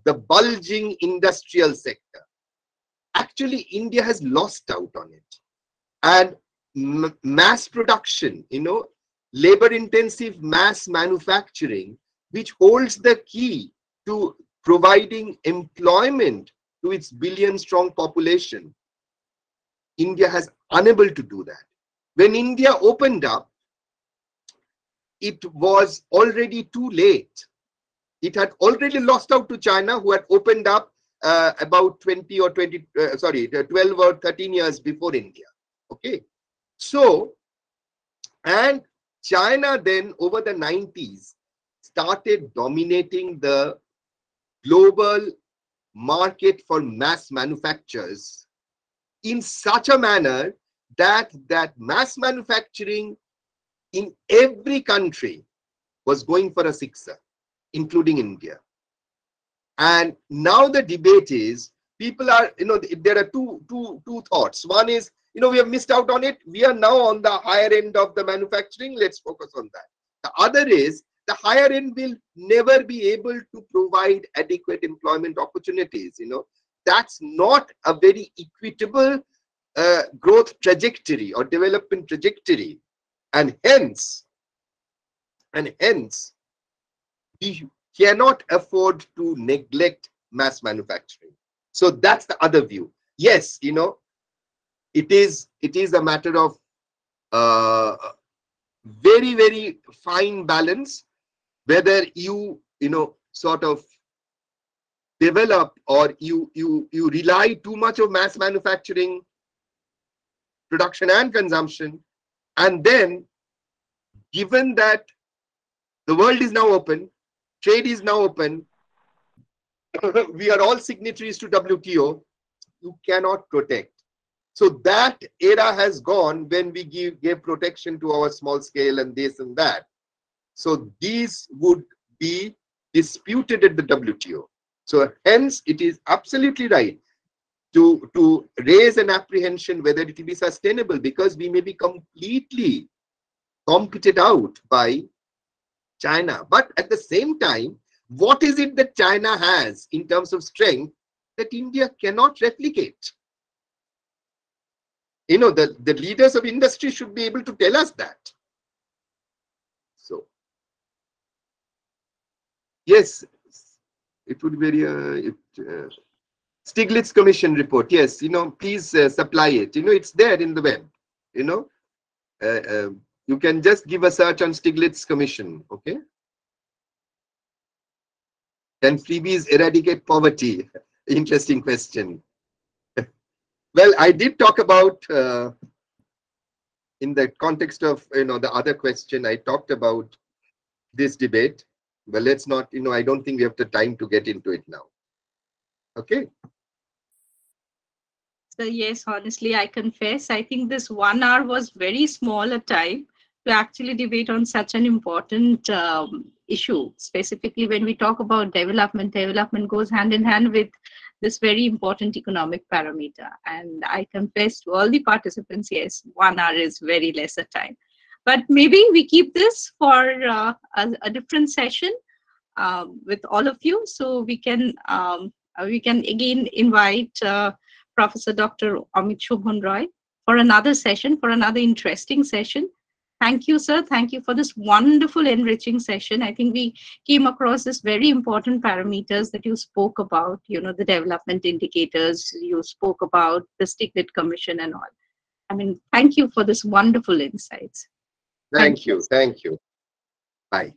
the bulging industrial sector. Actually, India has lost out on it. And mass production, you know, labor intensive mass manufacturing, which holds the key to providing employment to its billion strong population, India has unable to do that. When India opened up, it was already too late. It had already lost out to China, who had opened up about 20 or 20, 12 or 13 years before India. Okay. So, and China then over the 90s started dominating the global market for mass manufacturers in such a manner that mass manufacturing in every country was going for a sixer, including India. And now the debate is, people are, there are two thoughts. One is, we have missed out on it. We are now on the higher end of the manufacturing. Let's focus on that. The other is, the higher end will never be able to provide adequate employment opportunities. That's not a very equitable growth trajectory or development trajectory. And hence, we cannot afford to neglect mass manufacturing. So that's the other view. Yes, it is a matter of very, very fine balance, whether you sort of develop or you rely too much of mass manufacturing production and consumption. And then, given that the world is now open, trade is now open, we are all signatories to WTO, you cannot protect. So that era has gone when we gave protection to our small scale and this and that. So these would be disputed at the WTO. So hence, it is absolutely right to raise an apprehension whether it will be sustainable, because we may be completely competed out by China. But at the same time, what is it that China has in terms of strength that India cannot replicate? The leaders of industry should be able to tell us that. So, yes, it would be Stiglitz Commission report. Yes, please supply it. It's there in the web. You can just give a search on Stiglitz Commission. Okay. Can freebies eradicate poverty? Interesting question. Well, I did talk about, in the context of, the other question, I talked about this debate. But let's not, I don't think we have the time to get into it now. Okay. So yes, honestly, I confess, I think this 1 hour was very small a time to actually debate on such an important issue. Specifically, when we talk about development goes hand in hand with this very important economic parameter. And I confess to all the participants, yes, 1 hour is very less a time. But maybe we keep this for a different session with all of you, so we can again invite Professor Dr. Amit Roy for another session, for another interesting session. Thank you, sir. Thank you for this wonderful, enriching session. I think we came across this very important parameters that you spoke about, the development indicators, you spoke about the Stiglitz Commission and all. I mean, thank you for this wonderful insights. Thank you. Thank you. Bye.